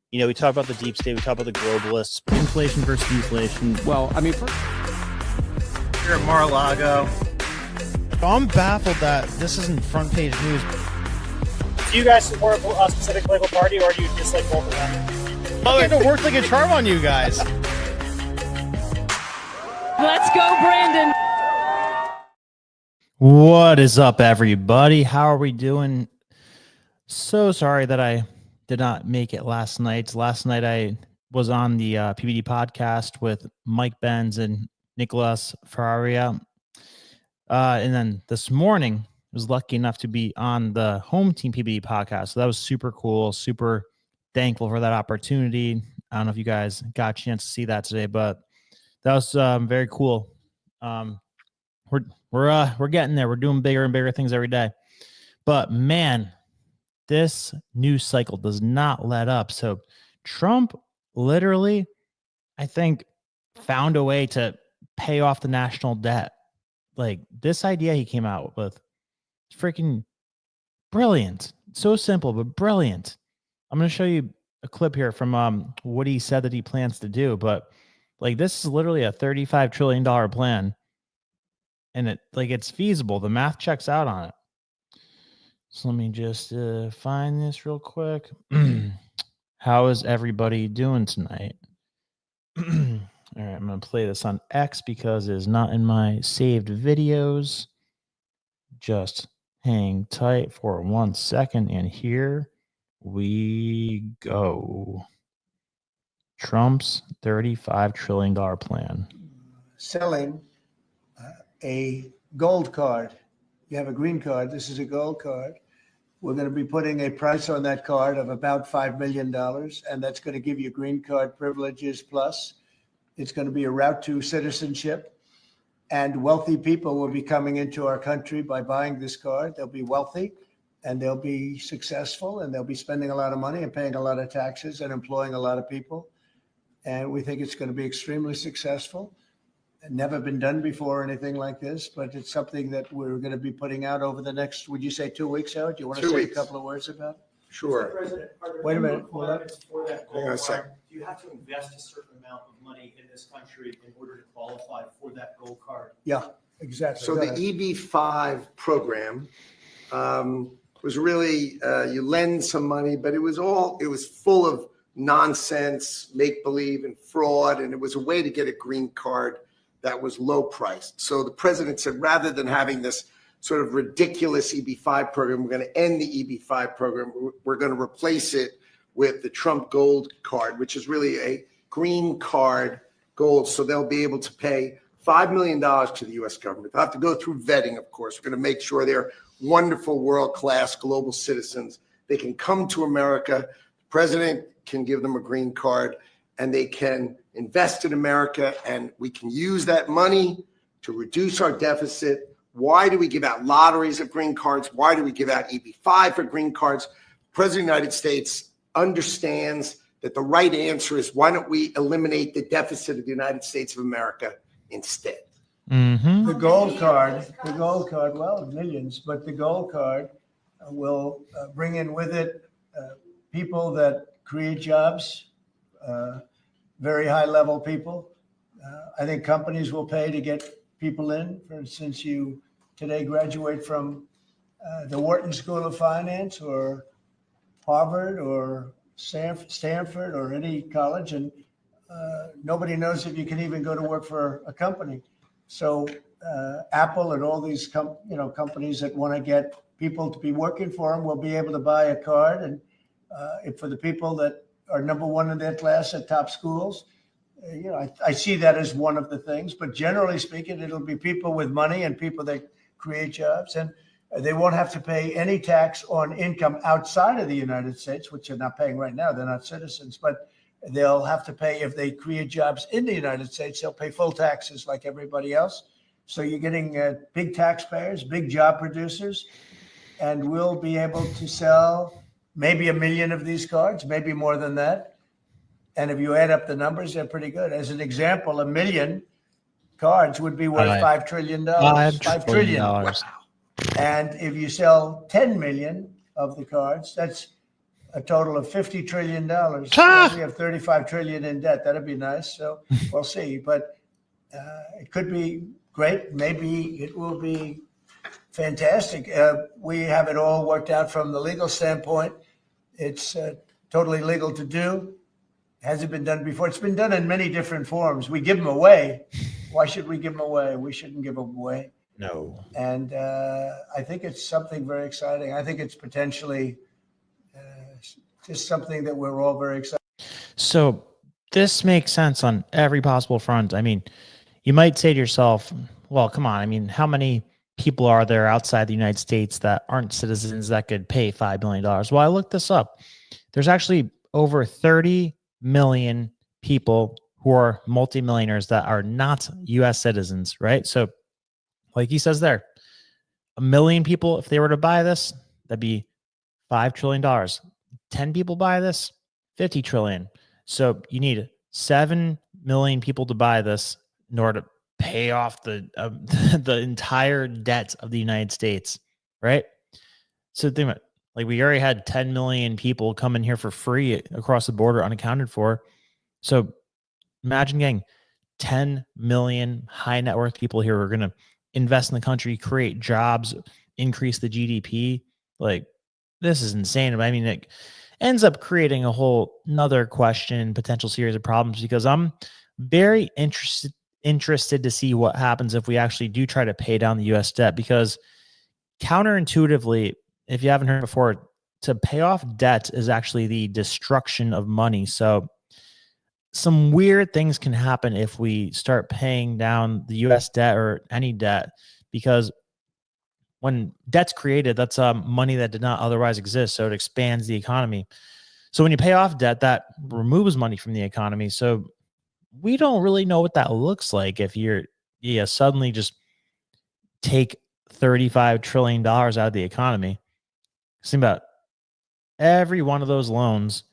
You know, we talk about the deep state, we talk about the globalists. Inflation versus deflation. Well, I mean, Here at Mar-a-Lago. I'm baffled that this isn't front page news. Do you guys support a specific political party, or do you dislike both of them? Oh, it worked like a charm on you guys. Let's go, Brandon. What is up, everybody? How are we doing? So sorry that I did not make it last night. Last night I was on the PBD podcast with Mike Benz and Nicholas Ferraria. And then this morning, I was lucky enough to be on the Home Team PBD podcast. So that was super cool, super thankful for that opportunity. I don't know if you guys got a chance to see that today, but that was very cool. We're getting there. We're doing bigger and bigger things every day. But man, this news cycle does not let up. So Trump literally, I think, found a way to pay off the national debt. Like, this idea he came out with, freaking brilliant. So simple, but brilliant. I'm going to show you a clip here from what he said that he plans to do. But like, this is literally a $35 trillion plan. And it's feasible. The math checks out on it. So let me just find this real quick. How is everybody doing tonight? All right, I'm going to play this on X because it is not in my saved videos. Just hang tight for 1 second, and here we go. Trump's $35 trillion plan. Selling a gold card. You have a green card. This is a gold card. We're going to be putting a price on that card of about $5 million, and that's going to give you green card privileges plus. It's going to be a route to citizenship, and wealthy people will be coming into our country by buying this card. They'll be wealthy, and they'll be successful, and they'll be spending a lot of money and paying a lot of taxes and employing a lot of people. And we think it's going to be extremely successful. Never been done before, anything like this, but it's something that we're going to be putting out over the next, would you say 2 weeks, Howard? Do you want to say a couple of words about it? Sure. President, Wait a minute. requirements for that Hang on a gold sec. card? Do you have to invest a certain amount of money in this country in order to qualify for that gold card? Yeah, exactly. So the EB-5 program was really, you lend some money, but it was full of nonsense, make-believe and fraud. And it was a way to get a green card that was low priced. So the president said, rather than having this sort of ridiculous EB-5 program, we're going to end the EB-5 program. We're going to replace it with the Trump Gold Card, which is really a green card gold. So they'll be able to pay $5 million to the U.S. government. They'll have to go through vetting, of course. We're going to make sure they're wonderful, world-class global citizens. They can come to America. The president can give them a green card, and they can invest in America, and we can use that money to reduce our deficit. Why do we give out lotteries of green cards? Why do we give out EB-5 for green cards? The President of the United States understands that the right answer is, why don't we eliminate the deficit of the United States of America instead? Mm-hmm. The gold card, well, millions, but the gold card will bring in with it people that create jobs, very high level people. I think companies will pay to get people in. For instance, you today graduate from the Wharton School of Finance or Harvard or Stanford or any college, and nobody knows if you can even go to work for a company. So Apple and all these companies that want to get people to be working for them will be able to buy a card, and for the people that are number one in their class at top schools, I see that as one of the things. But generally speaking, it'll be people with money and people that create jobs, and they won't have to pay any tax on income outside of the United States, which they're not paying right now. They're not citizens, but they'll have to pay if they create jobs in the United States. They'll pay full taxes like everybody else. So you're getting big taxpayers, big job producers, and we'll be able to sell maybe 1 million of these cards, maybe more than that. And if you add up the numbers, they're pretty good. As an example, 1 million cards would be worth $5 trillion. $5 trillion. Wow. And if you sell 10 million of the cards, that's a total of $50 trillion. Ah! We have 35 trillion in debt. That'd be nice. So we'll see. But it could be great. Maybe it will be fantastic. We have it all worked out from the legal standpoint. It's totally legal to do. Hasn't been done before. It's been done in many different forms. We give them away. Why should we give them away? We shouldn't give them away. No. And I think it's something very exciting. I think it's potentially just something that we're all very excited. So this makes sense on every possible front. I mean, you might say to yourself, well, come on. I mean, how many people are there outside the United States that aren't citizens that could pay $5 million? Well, I looked this up. There's actually over 30 million people who are multimillionaires that are not U.S. citizens, right? So like he says there, 1 million people, if they were to buy this, that'd be $5 trillion. 10 people buy this, 50 trillion. So you need 7 million people to buy this in order to pay off the entire debt of the United States, right? So think about it. Like we already had 10 million people come in here for free across the border unaccounted for. So imagine getting 10 million high net worth people here who are going to invest in the country, create jobs, increase the GDP. Like this is insane. I mean, it ends up creating a whole another question, potential series of problems, because I'm very interested to see what happens if we actually do try to pay down the U.S. debt, because counterintuitively, if you haven't heard before, to pay off debt is actually the destruction of money. So some weird things can happen if we start paying down the U.S. debt or any debt, because when debt's created, that's money that did not otherwise exist. So it expands the economy. So when you pay off debt, that removes money from the economy. So we don't really know what that looks like if you suddenly just take $35 trillion out of the economy. Think about it. Every one of those loans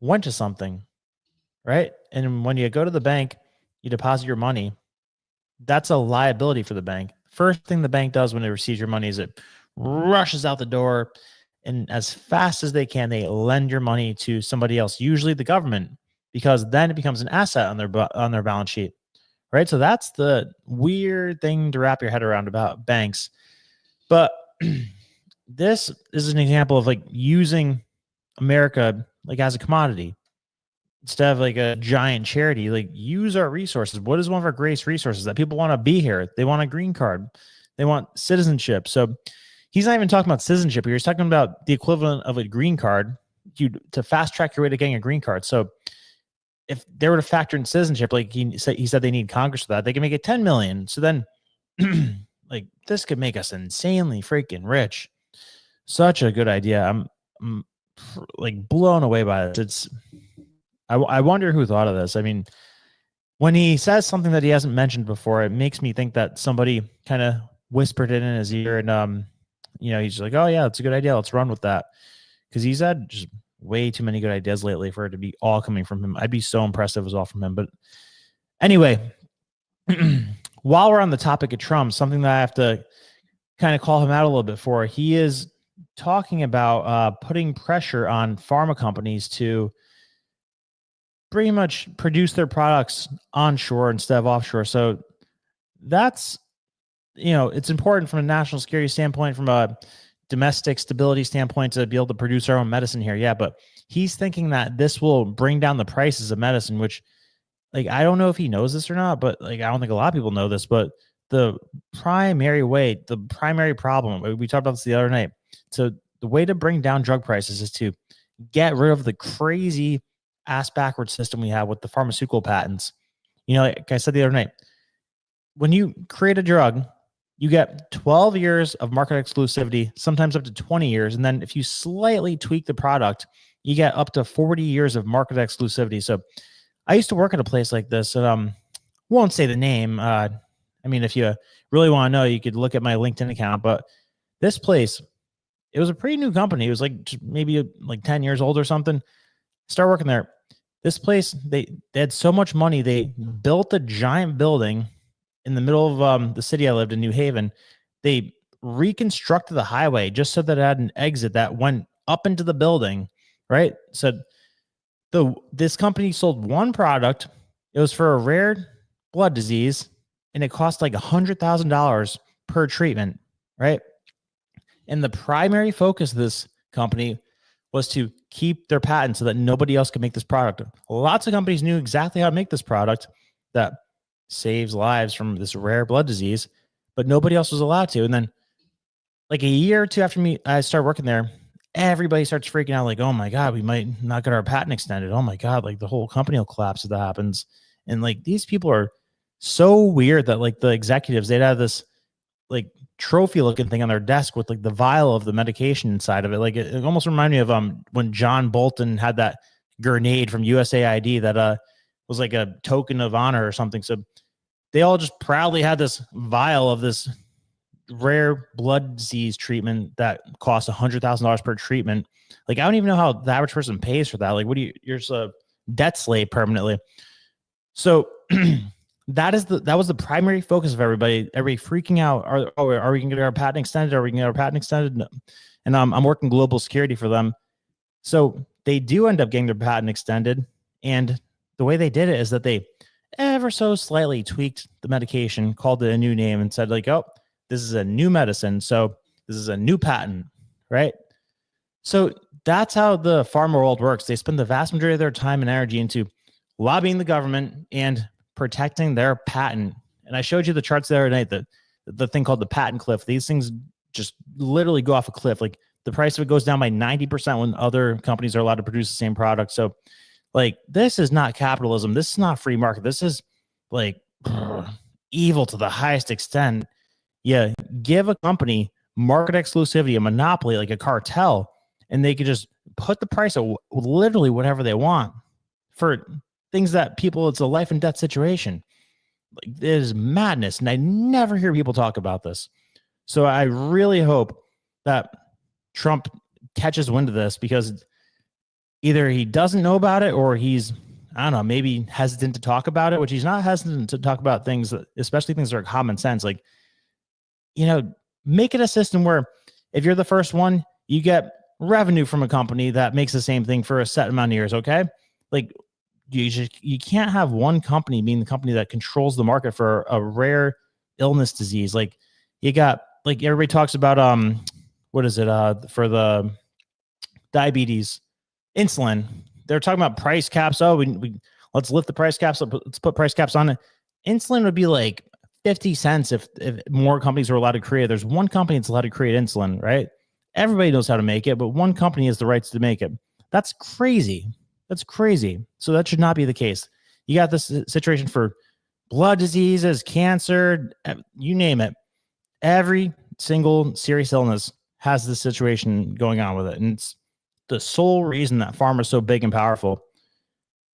went to something, right? And when you go to the bank, you deposit your money. That's a liability for the bank. First thing the bank does when it receives your money is it rushes out the door, and as fast as they can, they lend your money to somebody else, usually the government, because then it becomes an asset on their balance sheet, right? So that's the weird thing to wrap your head around about banks. But this is an example of like using America like as a commodity instead of like a giant charity. Like use our resources. What is one of our greatest resources? That people want to be here. They want a green card. They want citizenship. So he's not even talking about citizenship here. He's talking about the equivalent of a green card to fast track your way to getting a green card. So if they were to factor in citizenship, like he said they need Congress for that, they can make it 10 million. So then like this could make us insanely freaking rich. Such a good idea. I'm like blown away by this. I wonder who thought of this. I mean, when he says something that he hasn't mentioned before, it makes me think that somebody kind of whispered it in his ear, and he's like, oh yeah, that's a good idea. Let's run with that. Because he's had just way too many good ideas lately for it to be all coming from him. I'd be so impressed if it was all from him. But anyway, while we're on the topic of Trump, something that I have to kind of call him out a little bit for, he is talking about putting pressure on pharma companies to pretty much produce their products onshore instead of offshore. So that's, it's important from a national security standpoint, from a domestic stability standpoint, to be able to produce our own medicine here. Yeah, but he's thinking that this will bring down the prices of medicine, which, like, I don't know if he knows this or not, but like, I don't think a lot of people know this, but the primary problem, we talked about this the other night. So the way to bring down drug prices is to get rid of the crazy ass backwards system we have with the pharmaceutical patents. Like I said the other night, when you create a drug, you get 12 years of market exclusivity, sometimes up to 20 years. And then if you slightly tweak the product, you get up to 40 years of market exclusivity. So I used to work at a place like this, and won't say the name. I mean, if you really want to know, you could look at my LinkedIn account. But this place, it was a pretty new company. It was like maybe like 10 years old or something. Start working there. This place, they had so much money, they built a giant building in the middle of the city I lived in, New Haven. They reconstructed the highway just so that it had an exit that went up into the building. right? Said this company sold one product. It was for a rare blood disease, and it cost like $100,000 per treatment, right? And the primary focus of this company was to keep their patent so that nobody else could make this product. Lots of companies knew exactly how to make this product that saves lives from this rare blood disease, but nobody else was allowed to. And then like a year or two after I started working there, everybody starts freaking out like, oh my God, we might not get our patent extended. Oh my God, like the whole company will collapse if that happens. And like these people are so weird that like the executives, they'd have this like trophy looking thing on their desk with like the vial of the medication inside of it. Like it almost reminded me of when John Bolton had that grenade from USAID that was like a token of honor or something. So they all just proudly had this vial of this rare blood disease treatment that costs $100,000 per treatment. Like I don't even know how the average person pays for that. Like you're just a debt slave permanently. So that was the primary focus of everybody. Everybody freaking out. Are we gonna get our patent extended? Are we gonna get our patent extended? No. And I'm working global security for them. So they do end up getting their patent extended. And the way they did it is that they ever so slightly tweaked the medication, called it a new name, and said like, oh, this is a new medicine. So this is a new patent, right? So that's how the pharma world works. They spend the vast majority of their time and energy into lobbying the government and protecting their patent. And I showed you the charts the other night, the thing called the patent cliff. These things just literally go off a cliff. Like the price of it goes down by 90% when other companies are allowed to produce the same product. So like, this is not capitalism. This is not free market. This is like evil to the highest extent. Yeah, give a company market exclusivity, a monopoly, like a cartel, and they could just put the price of literally whatever they want for things that people, it's a life and death situation. Like, it is madness. And I never hear people talk about this. So I really hope that Trump catches wind of this, because either he doesn't know about it or he's, I don't know, maybe hesitant to talk about it, which he's not hesitant to talk about things, especially things that are common sense. Like, you know, make it a system where if you're the first one, you get revenue from a company that makes the same thing for a set amount of years. Okay. Like you can't have one company being the company that controls the market for a rare illness disease. Like you got, like everybody talks about, what is it? For the diabetes, insulin, they're talking about price caps. Oh, we let's lift the price caps up. Let's put price caps on it. Insulin would be like 50 cents if more companies were allowed to create. There's one company that's allowed to create insulin, right? Everybody knows how to make it, but one company has the rights to make it. That's crazy. That's crazy. So that should not be the case. You got this situation for blood diseases, cancer, you name it. Every single serious illness has this situation going on with it. And it's the sole reason that pharma is so big and powerful.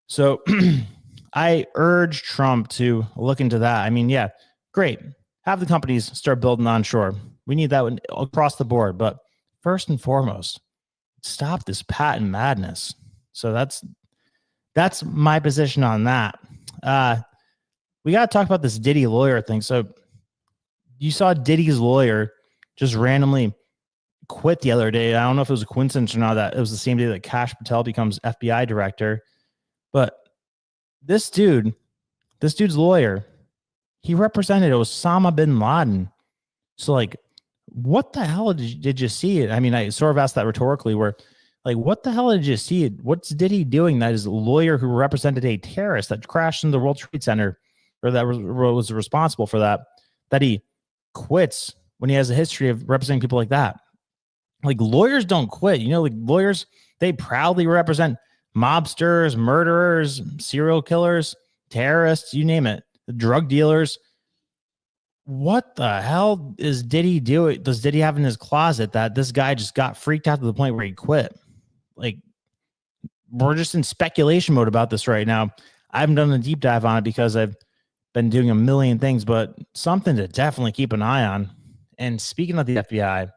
So I urge Trump to look into that. I mean, yeah, great. Have the companies start building onshore. We need that one across the board. But first and foremost, stop this patent madness. So that's my position on that. We got to talk about this Diddy lawyer thing. So you saw Diddy's lawyer just randomly quit the other day. I don't know if it was a coincidence or not that it was the same day that Kash Patel becomes FBI director. But this dude's lawyer, he represented Osama bin Laden. So like, what the hell did you see? I mean, I sort of asked that rhetorically, where like, what the hell did you see? What's Diddy doing that is a lawyer who represented a terrorist that crashed into the World Trade Center, or that was responsible for that he quits when he has a history of representing people like that? Like, lawyers don't quit. You know, like lawyers, they proudly represent mobsters, murderers, serial killers, terrorists, you name it, the drug dealers. What the hell is Diddy doing? Does Diddy have in his closet that this guy just got freaked out to the point where he quit? Like, we're just in speculation mode about this right now. I haven't done a deep dive on it because I've been doing a million things, but something to definitely keep an eye on. And speaking of the FBI,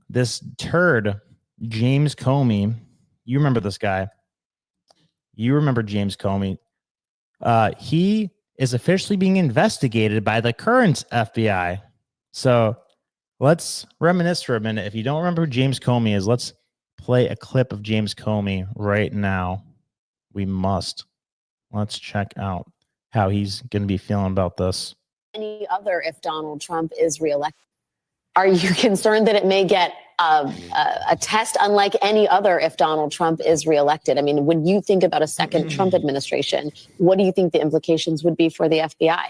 this turd, James Comey, you remember this guy. You remember James Comey. He is officially being investigated by the current FBI. So Let's reminisce for a minute. If you don't remember who James Comey is, let's play a clip of James Comey right now. We must. Let's check out how he's going to be feeling about this. Any other if Donald Trump is reelected? Are you concerned that it may get a test unlike any other if Donald Trump is reelected? I mean, when you think about a second Trump administration, what do you think the implications would be for the FBI?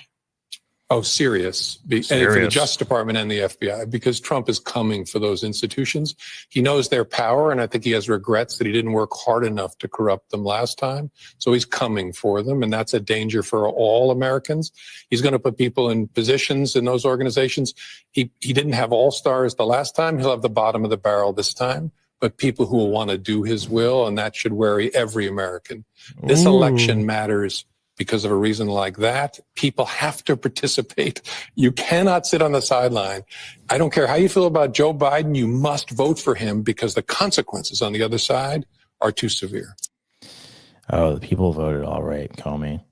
Oh, serious. And for the Justice Department and the FBI, because Trump is coming for those institutions. He knows their power, and I think he has regrets that he didn't work hard enough to corrupt them last time. So he's coming for them, and that's a danger for all Americans. He's going to put people in positions in those organizations. He didn't have all stars the last time. He'll have the bottom of the barrel this time, but people who will want to do his will, and that should worry every American. This election matters. Because of a reason like that, people have to participate. You cannot sit on the sideline. I don't care how you feel about Joe Biden, you must vote for him because the consequences on the other side are too severe. Oh, the people voted all right, Comey.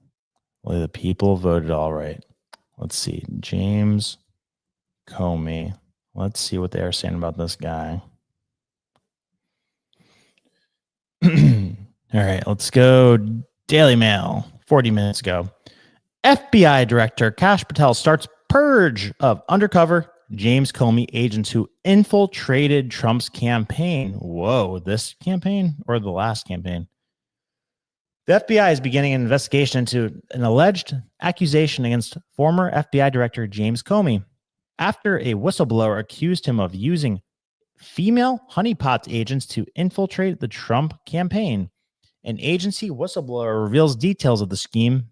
Well, the people voted all right. Let's see. James Comey. Let's see what they are saying about this guy. All right, let's go. Daily Mail. 40 minutes ago, FBI Director Kash Patel starts purge of undercover James Comey agents who infiltrated Trump's campaign. Whoa, this campaign or the last campaign? The FBI is beginning an investigation into an alleged accusation against former FBI Director James Comey after a whistleblower accused him of using female honeypot agents to infiltrate the Trump campaign. An agency whistleblower reveals details of the scheme,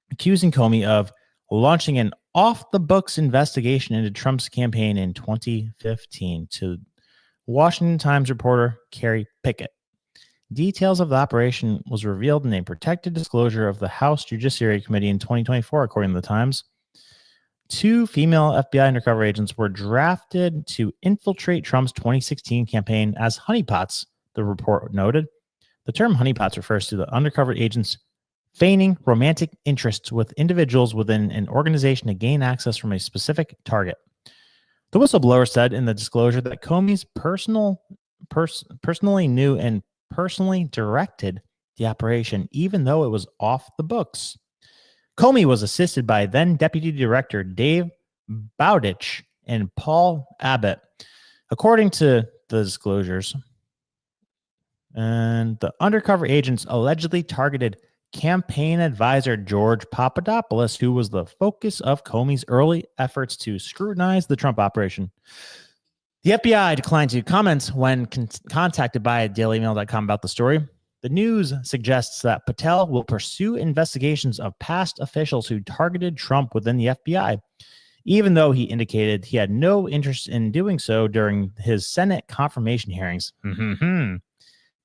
accusing Comey of launching an off-the-books investigation into Trump's campaign in 2015 to Washington Times reporter Carrie Pickett. Details of the operation was revealed in a protected disclosure of the House Judiciary Committee in 2024, according to the Times. 2 female FBI undercover agents were drafted to infiltrate Trump's 2016 campaign as honeypots, the report noted. The term honeypots refers to the undercover agents feigning romantic interests with individuals within an organization to gain access from a specific target. The whistleblower said in the disclosure that Comey's personally knew and personally directed the operation, even though it was off the books. Comey was assisted by then Deputy Director Dave Bowditch and Paul Abbott, according to the disclosures. And the undercover agents allegedly targeted campaign advisor George Papadopoulos, who was the focus of Comey's early efforts to scrutinize the Trump operation. The FBI declined to comment when contacted by dailymail.com about the story. The news suggests that Patel will pursue investigations of past officials who targeted Trump within the FBI, even though he indicated he had no interest in doing so during his Senate confirmation hearings.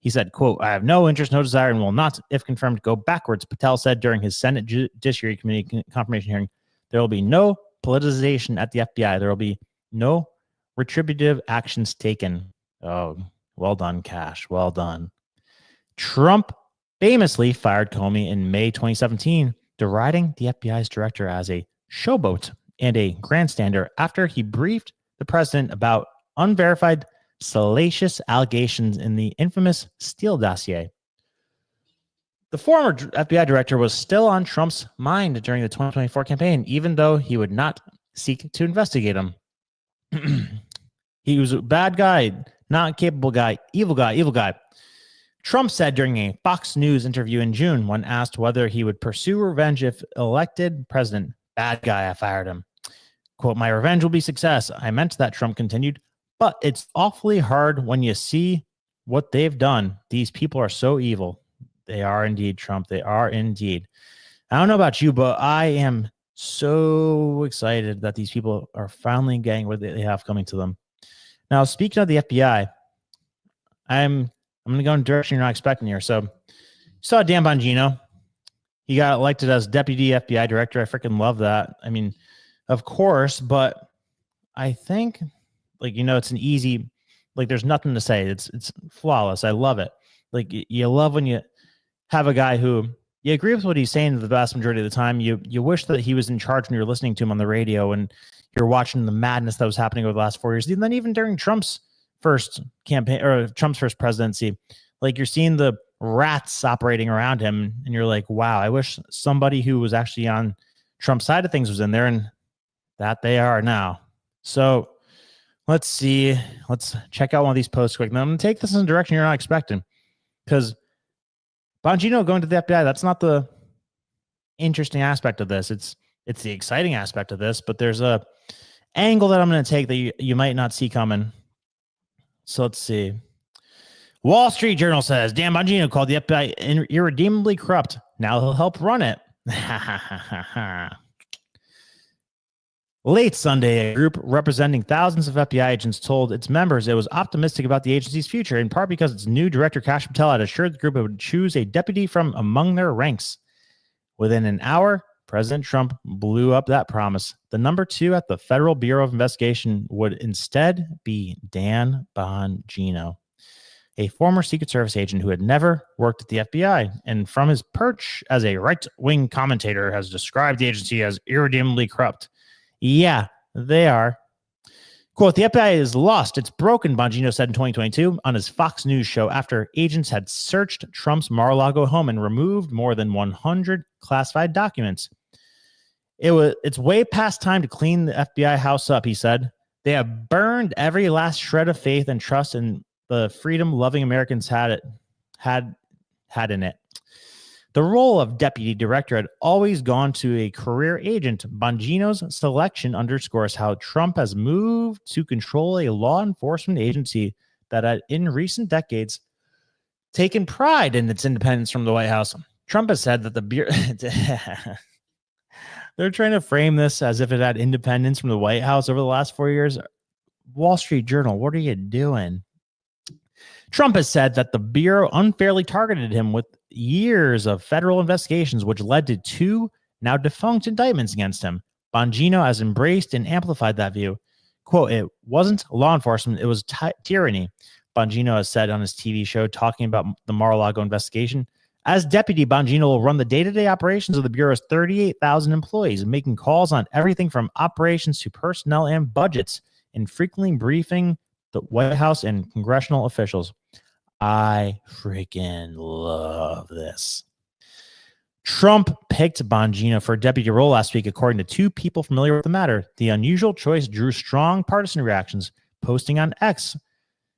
He said, quote, "I have no interest, no desire, and will not, if confirmed, go backwards," Patel said during his Senate Judiciary Committee confirmation hearing. There will be no politicization at the FBI. There will be no retributive actions taken. Oh, well done, Kash. Well done. Trump famously fired Comey in May 2017, deriding the FBI's director as a showboat and a grandstander after he briefed the president about unverified salacious allegations in the infamous Steele dossier. The former FBI director was still on Trump's mind during the 2024 campaign, even though he would not seek to investigate him. He was a bad guy, not capable guy, evil guy, evil guy. Trump said during a Fox News interview in June when asked whether he would pursue revenge if elected president, "Bad guy, I fired him." Quote, "My revenge will be success. I meant that," Trump continued. "But it's awfully hard when you see what they've done. These people are so evil." They are indeed, Trump. They are indeed. I don't know about you, but I am so excited that these people are finally getting what they have coming to them. Now, speaking of the FBI, I'm going to go in a direction you're not expecting here. So, you saw Dan Bongino. He got elected as deputy FBI director. I freaking love that. I mean, of course, but I think, it's an easy, there's nothing to say. It's flawless. I love it. You love when you have a guy who you agree with what he's saying the vast majority of the time. You wish that he was in charge when you're listening to him on the radio, and you're watching the madness that was happening over the last 4 years. And then even during Trump's first campaign or Trump's first presidency, like you're seeing the rats operating around him, and you're like, wow, I wish somebody who was actually on Trump's side of things was in there, and that they are now. So let's see. Let's check out one of these posts quick. Now I'm going to take this in a direction you're not expecting, because Bongino going to the FBI, that's not the interesting aspect of this. It's the exciting aspect of this, but there's a angle that I'm going to take that you might not see coming. So let's see. Wall Street Journal says Dan Bongino called the FBI irredeemably corrupt. Now he'll help run it. Late Sunday, a group representing thousands of FBI agents told its members it was optimistic about the agency's future, in part because its new director, Kash Patel, had assured the group it would choose a deputy from among their ranks. Within an hour, President Trump blew up that promise. The number 2 at the Federal Bureau of Investigation would instead be Dan Bongino, a former Secret Service agent who had never worked at the FBI, and from his perch as a right-wing commentator has described the agency as irredeemably corrupt. Yeah, they are. Quote, the FBI is lost. It's broken, Bongino said in 2022 on his Fox News show after agents had searched Trump's Mar-a-Lago home and removed more than 100 classified documents. It's way past time to clean the FBI house up, he said. They have burned every last shred of faith and trust in the freedom-loving Americans had in it. The role of deputy director had always gone to a career agent. Bongino's selection underscores how Trump has moved to control a law enforcement agency that had, in recent decades, taken pride in its independence from the White House. Trump has said that the Bureau... They're trying to frame this as if it had independence from the White House over the last 4 years. Wall Street Journal, what are you doing? Trump has said that the Bureau unfairly targeted him with years of federal investigations, which led to 2 now defunct indictments against him. Bongino has embraced and amplified that view. Quote, it wasn't law enforcement, it was tyranny, Bongino has said on his TV show talking about the Mar-a-Lago investigation. As deputy, Bongino will run the day-to-day operations of the Bureau's 38,000 employees, making calls on everything from operations to personnel and budgets, and frequently briefing the White House and congressional officials. I freaking love this. Trump picked Bongino for a deputy role last week, according to 2 people familiar with the matter. The unusual choice drew strong partisan reactions. Posting on X,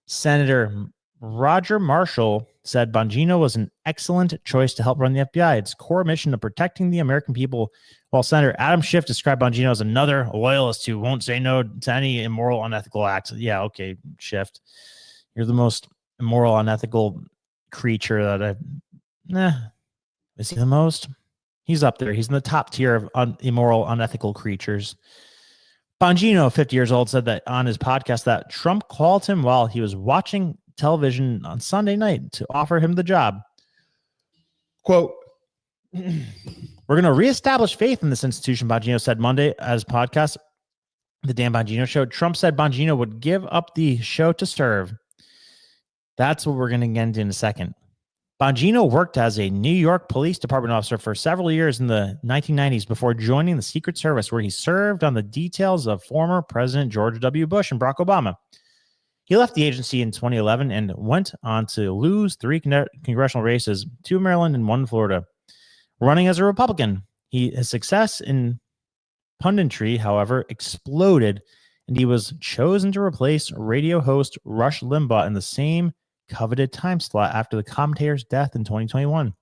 Senator Roger Marshall said Bongino was an excellent choice to help run the FBI, its core mission of protecting the American people, while Senator Adam Schiff described Bongino as another loyalist who won't say no to any immoral, unethical acts. Yeah, okay, Schiff. You're the most immoral, unethical creature that is he the most? He's up there. He's in the top tier of immoral, unethical creatures. Bongino, 50 years old, said that on his podcast that Trump called him while he was watching television on Sunday night to offer him the job. Quote, we're going to reestablish faith in this institution, Bongino said Monday as podcast, The Dan Bongino Show. Trump said Bongino would give up the show to serve. That's what we're going to get into in a second. Bongino worked as a New York Police Department officer for several years in the 1990s before joining the Secret Service, where he served on the details of former President George W. Bush and Barack Obama. He left the agency in 2011 and went on to lose 3 congressional races, 2 in Maryland and 1 in Florida. Running as a Republican, his success in punditry, however, exploded, and he was chosen to replace radio host Rush Limbaugh in the same coveted time slot after the commentator's death in 2021.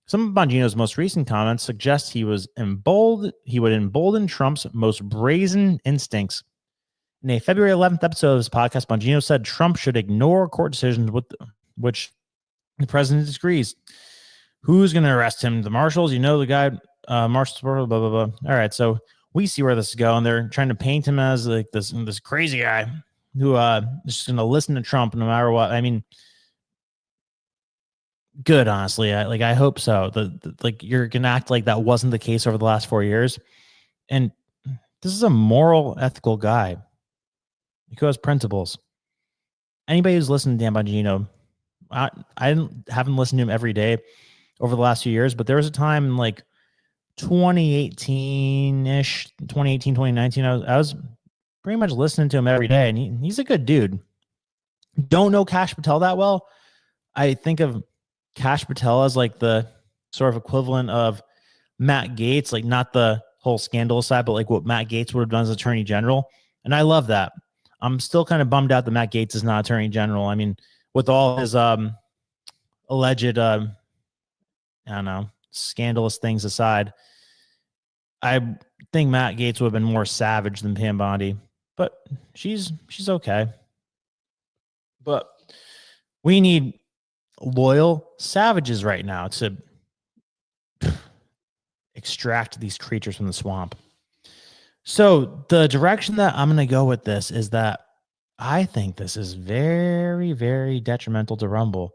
Some of Bongino's most recent comments suggest he would embolden Trump's most brazen instincts. In a February 11th episode of his podcast, Bongino said Trump should ignore court decisions with which the president disagrees. Who's going to arrest him? The marshals? You know the guy, marshals, blah, blah, blah. All right, so we see where this is going. They're trying to paint him as like this crazy guy who is just going to listen to Trump no matter what. I mean, good, honestly. I hope so. Like you're going to act like that wasn't the case over the last 4 years. And this is a moral, ethical guy who has principles. Anybody who's listened to Dan Bongino, I haven't listened to him every day over the last few years, but there was a time in like 2018-ish, 2018, 2019, I was pretty much listening to him every day, and he's a good dude. Don't know Kash Patel that well. I think of Kash Patel as like the sort of equivalent of Matt Gaetz, like not the whole scandal side, but like what Matt Gaetz would have done as Attorney General. And I love that. I'm still kind of bummed out that Matt Gaetz is not Attorney General. I mean, with all his alleged, I don't know, scandalous things aside, I think Matt Gaetz would have been more savage than Pam Bondi, but she's okay. But we need loyal savages right now to extract these creatures from the swamp. So the direction that I'm going to go with this is that I think this is very, very detrimental to Rumble.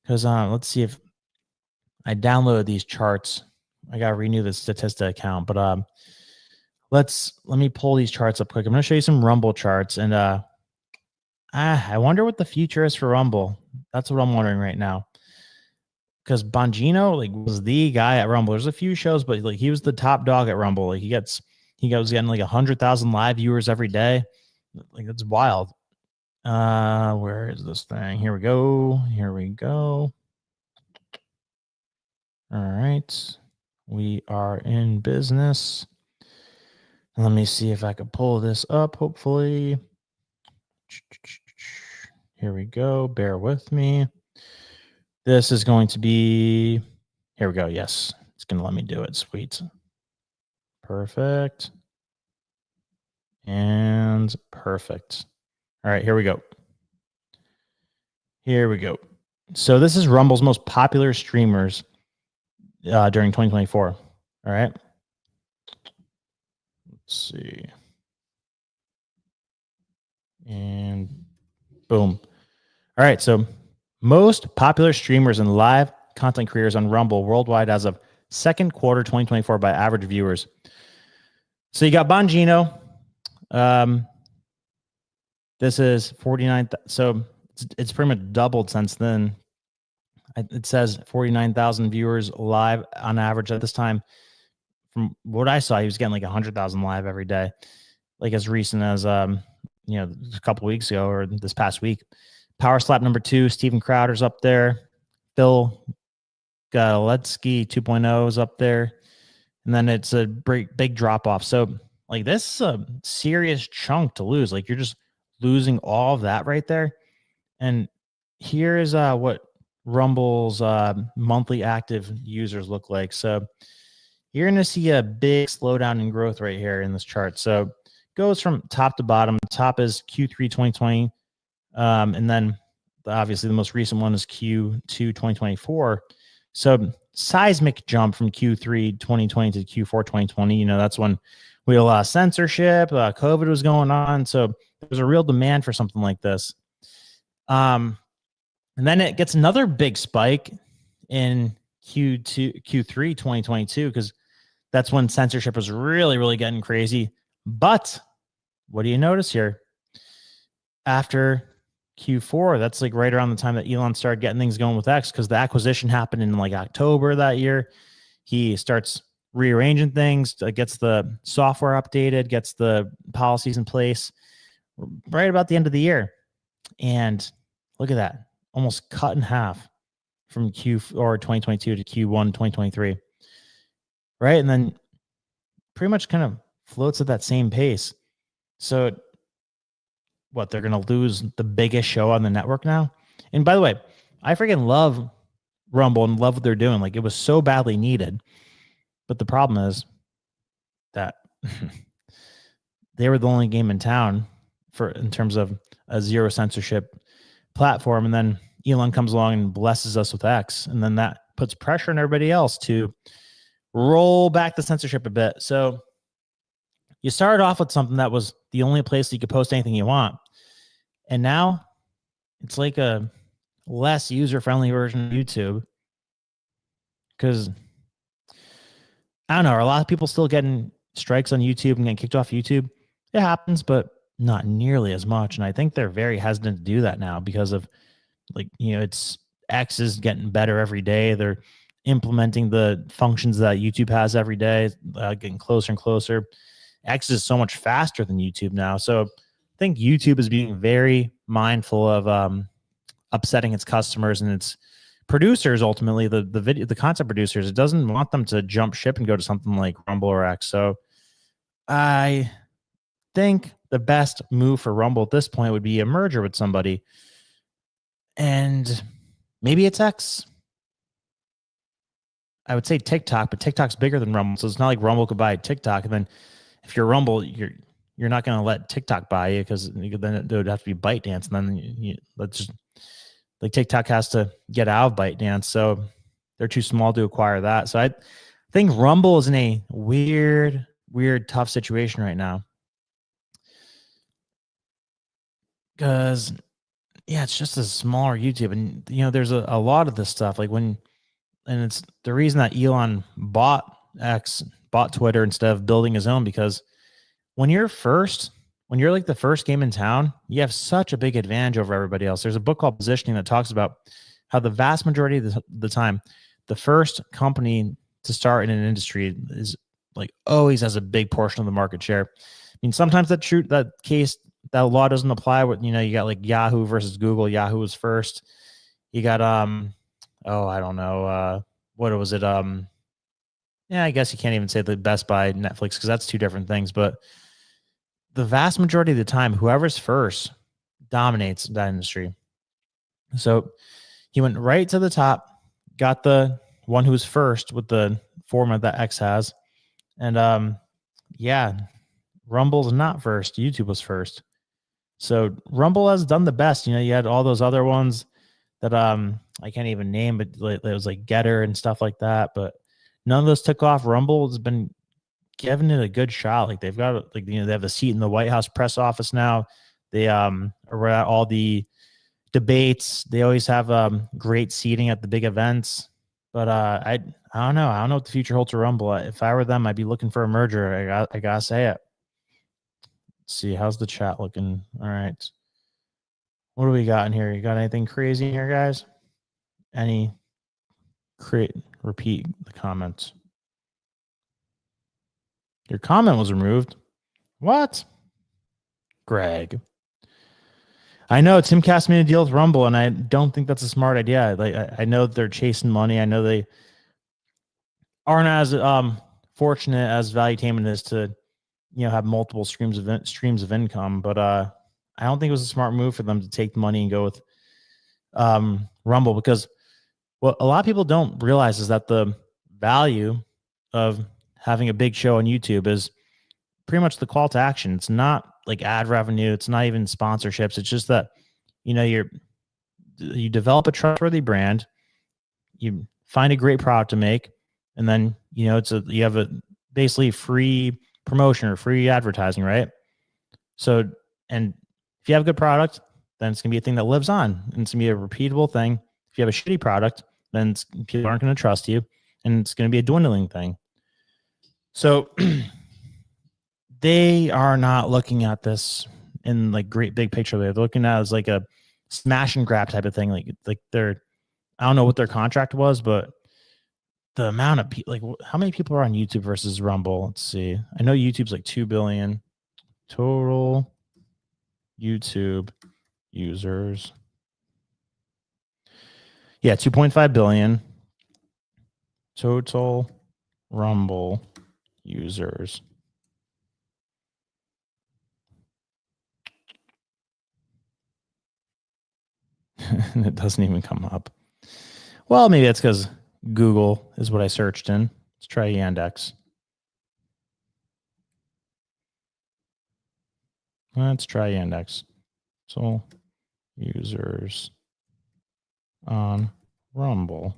Because let's see if I downloaded these charts. I got to renew the Statista account, but let me pull these charts up quick. I'm going to show you some Rumble charts, and I wonder what the future is for Rumble. That's what I'm wondering right now. Because Bongino was the guy at Rumble. There's a few shows, but he was the top dog at Rumble. He goes getting 100,000 live viewers every day. That's wild. Where is this thing? Here we go. All right. We are in business. Let me see if I can pull this up, hopefully. Here we go. Bear with me. This is going to be... Here we go. Yes. It's going to let me do it. Sweet. Perfect. And perfect. All right. Here we go. So this is Rumble's most popular streamers during 2024. All right. Let's see. And boom. All right. So most popular streamers and live content creators on Rumble worldwide as of second quarter 2024 by average viewers. So you got Bongino. This is 49. So it's pretty much doubled since then. It says 49,000 viewers live on average at this time. From what I saw, he was getting 100,000 live every day, as recent as a couple weeks ago or this past week. Power Slap number 2, Steven Crowder's up there. Phil Galetsky 2.0 is up there. And then it's a big drop off. So this is a serious chunk to lose. You're just losing all of that right there. And here is what Rumble's monthly active users look like. So you're going to see a big slowdown in growth right here in this chart. So it goes from top to bottom. Top is Q3 2020. And then obviously the most recent one is Q2 2024. So seismic jump from Q3 2020 to Q4 2020. That's when we had a lot of censorship. COVID was going on. So there was a real demand for something like this. And then it gets another big spike in Q3 2022, because that's when censorship was really, really getting crazy. But what do you notice here? After Q4, that's right around the time that Elon started getting things going with X, because the acquisition happened in October that year. He starts rearranging things, gets the software updated, gets the policies in place right about the end of the year. And look at that, almost cut in half from Q4 2022 to Q1 2023. Right? And then pretty much kind of floats at that same pace. So they're going to lose the biggest show on the network now? And by the way, I freaking love Rumble and love what they're doing. It was so badly needed. But the problem is that they were the only game in town in terms of a zero censorship platform. And then Elon comes along and blesses us with X. And then that puts pressure on everybody else to roll back the censorship a bit. So you started off with something that was the only place you could post anything you want. And now it's a less user-friendly version of YouTube. Because, I don't know, are a lot of people still getting strikes on YouTube and getting kicked off YouTube? It happens, but not nearly as much. And I think they're very hesitant to do that now because of, it's X is getting better every day. They're implementing the functions that YouTube has every day, getting closer and closer. X is so much faster than YouTube now. So I think YouTube is being very mindful of upsetting its customers and its producers, ultimately the content producers. It doesn't want them to jump ship and go to something like Rumble or X. So I think the best move for Rumble at this point would be a merger with somebody. And maybe it's X. I would say TikTok, but TikTok's bigger than Rumble. So it's not like Rumble could buy TikTok. And then if you're Rumble, you're not going to let TikTok buy you, because then it would have to be ByteDance. And then let's just, like, TikTok has to get out of ByteDance. So they're too small to acquire that. So I think Rumble is in a weird, tough situation right now. Because, yeah, it's just a smaller YouTube. And, there's a lot of this stuff. Like and it's the reason that Elon bought Twitter instead of building his own, because when you're like the first game in town, you have such a big advantage over everybody else. There's a book called Positioning that talks about how the vast majority of the time, the first company to start in an industry is like always has a big portion of the market share. I mean, sometimes that law doesn't apply. With, you got like Yahoo versus Google. Yahoo was first. You got I don't know, what was it? Yeah, I guess you can't even say the Best Buy, Netflix, because that's two different things. But the vast majority of the time, whoever's first dominates that industry. So he went right to the top, got the one who was first with the format that X has. And yeah, Rumble's not first. YouTube was first. So Rumble has done the best. You had all those other ones that I can't even name, but it was like Getter and stuff like that. But none of those took off. Rumble has been giving it a good shot. Like, they've got, like, they have a seat in the White House press office now. They are at all the debates. They always have great seating at the big events. But I don't know. I don't know what the future holds for Rumble. If I were them, I'd be looking for a merger. I gotta say it. Let's see, how's the chat looking? All right. What do we got in here? You got anything crazy in here, guys? Repeat the comments. Your comment was removed. What? Greg. I know Timcast made a deal with Rumble, and I don't think that's a smart idea. Like, I know they're chasing money. I know they aren't as fortunate as Valuetainment is to, have multiple streams of income. But I don't think it was a smart move for them to take the money and go with Rumble, because what a lot of people don't realize is that the value of having a big show on YouTube is pretty much the call to action. It's not like ad revenue. It's not even sponsorships. It's just that, you develop a trustworthy brand, you find a great product to make, and then, you have a basically free promotion or free advertising, right? So, and if you have a good product, then it's going to be a thing that lives on, and it's going to be a repeatable thing. If you have a shitty product, then people aren't going to trust you, and it's going to be a dwindling thing. So they are not looking at this in like great big picture. They're looking at it as like a smash and grab type of thing. Like they're, I don't know what their contract was, but the amount of people, like, how many people are on YouTube versus Rumble? Let's see. I know YouTube's like 2 billion total YouTube users. Yeah, 2.5 billion total Rumble users. And it doesn't even come up. Well, maybe that's because Google is what I searched in. Let's try Yandex. Let's try Yandex. So, users on Rumble.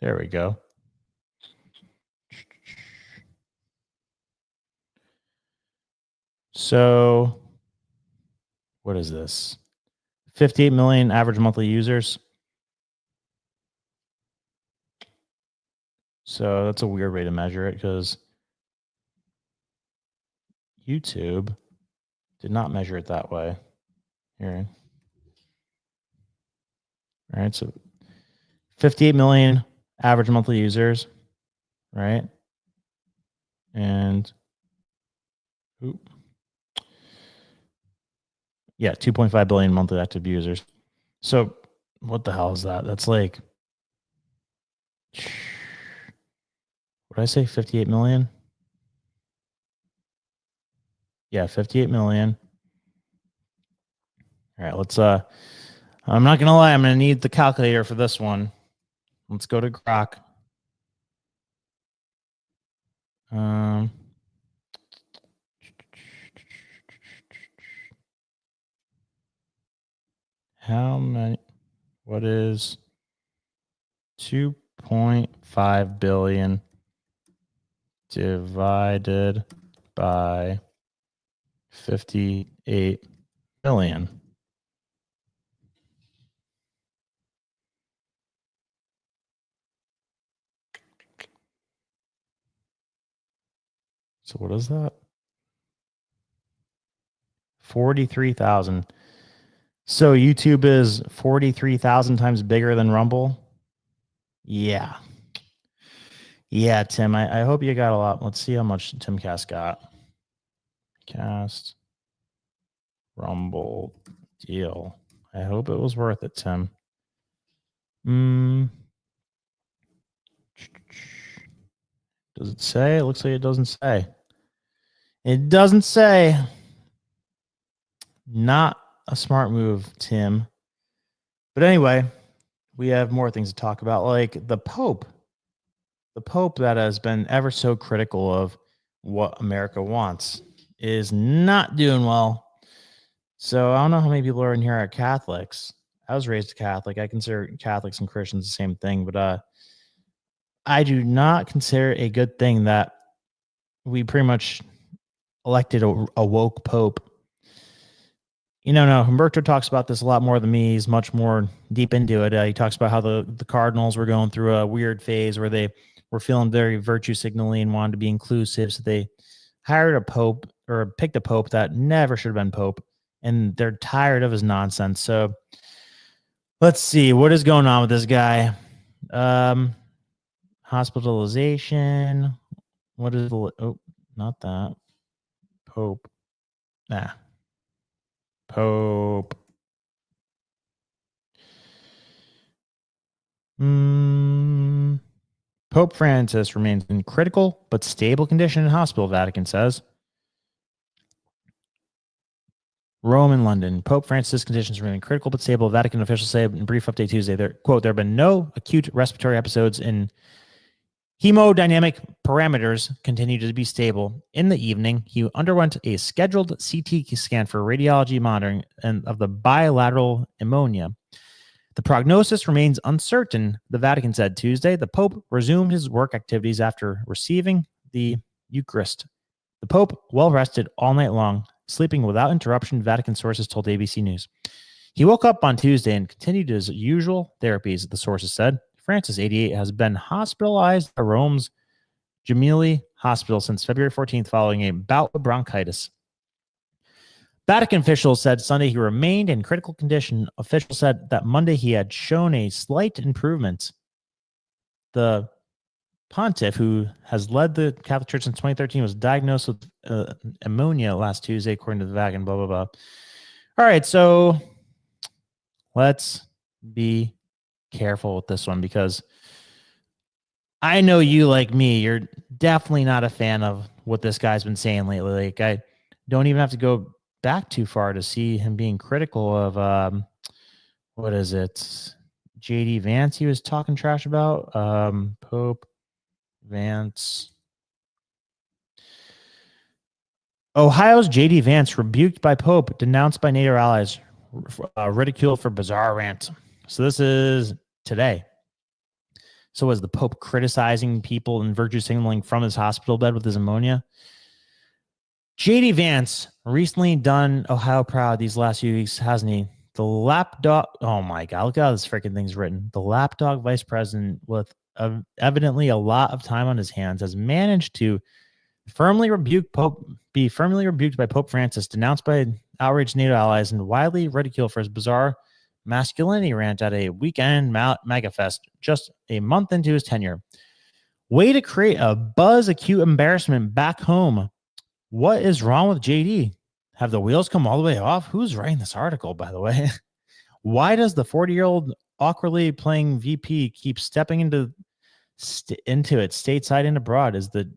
There we go. So, what is this? 58 million average monthly users. So that's a weird way to measure it, because YouTube did not measure it that way. Here. All right, so 58 million average monthly users, right? And yeah, 2.5 billion monthly active users. So what the hell is that? That's like, what did I say? 58 million? Yeah, 58 million. All right, let's I'm not gonna lie, I'm gonna need the calculator for this one. Let's go to Grok. How many? What is 2.5 billion divided by 58 million? So what is that? 43,000. So YouTube is 43,000 times bigger than Rumble? Yeah. Yeah, Tim, I hope you got a lot. Let's see how much Timcast got. Cast Rumble deal. I hope it was worth it, Tim. Does it say? It looks like it doesn't say. It doesn't say. Not a smart move, Tim. But anyway, we have more things to talk about, like the Pope. The Pope that has been ever so critical of what America wants is not doing well. So I don't know how many people are in here are Catholics. I was raised a Catholic. I consider Catholics and Christians the same thing, but I do not consider it a good thing that we pretty much elected a woke Pope. No, Humberto talks about this a lot more than me. He's much more deep into it. He talks about how the Cardinals were going through a weird phase where they were feeling very virtue signaling and wanted to be inclusive. So they hired a Pope or picked a Pope that never should have been Pope. And they're tired of his nonsense. So let's see. What is going on with this guy? Hospitalization. What is not that. Pope. Pope. Pope Francis remains in critical but stable condition in hospital, Vatican says. Rome and London. Pope Francis' conditions remain critical but stable. Vatican officials say in a brief update Tuesday, quote, there have been no acute respiratory episodes in hemodynamic parameters continue to be stable. In the evening, he underwent a scheduled CT scan for radiology monitoring of the bilateral pneumonia. The prognosis remains uncertain, the Vatican said Tuesday. The Pope resumed his work activities after receiving the Eucharist. The Pope, well rested all night long, sleeping without interruption, Vatican sources told ABC News. He woke up on Tuesday and continued his usual therapies, the sources said. Francis, 88, has been hospitalized at Rome's Gemelli Hospital since February 14th following a bout of bronchitis. Vatican officials said Sunday he remained in critical condition. Officials said that Monday he had shown a slight improvement. The pontiff, who has led the Catholic Church since 2013, was diagnosed with pneumonia last Tuesday, according to the Vatican, blah, blah, blah. All right, so let's be careful with this one because I know you, like me, you're definitely not a fan of what this guy's been saying lately. Like, I don't even have to go back too far to see him being critical of what is it? JD Vance he was talking trash about. Pope Vance. Ohio's JD Vance rebuked by Pope, denounced by NATO allies, ridiculed for bizarre rant. So this is today. So was the Pope criticizing people and virtue signaling from his hospital bed with his pneumonia? JD Vance recently done Ohio proud these last few weeks, hasn't he? The lapdog. Oh my God, look at how this freaking thing's written. The lapdog vice president, with evidently a lot of time on his hands, has managed to be firmly rebuked by Pope Francis, denounced by outraged NATO allies, and widely ridiculed for his bizarre masculinity rant at a weekend MAGAfest just a month into his tenure. Way to create a buzz acute embarrassment back home. What is wrong with JD? Have the wheels come all the way off? Who's writing this article, by the way? Why does the 40-year-old awkwardly playing VP keep stepping into it stateside and abroad? Is the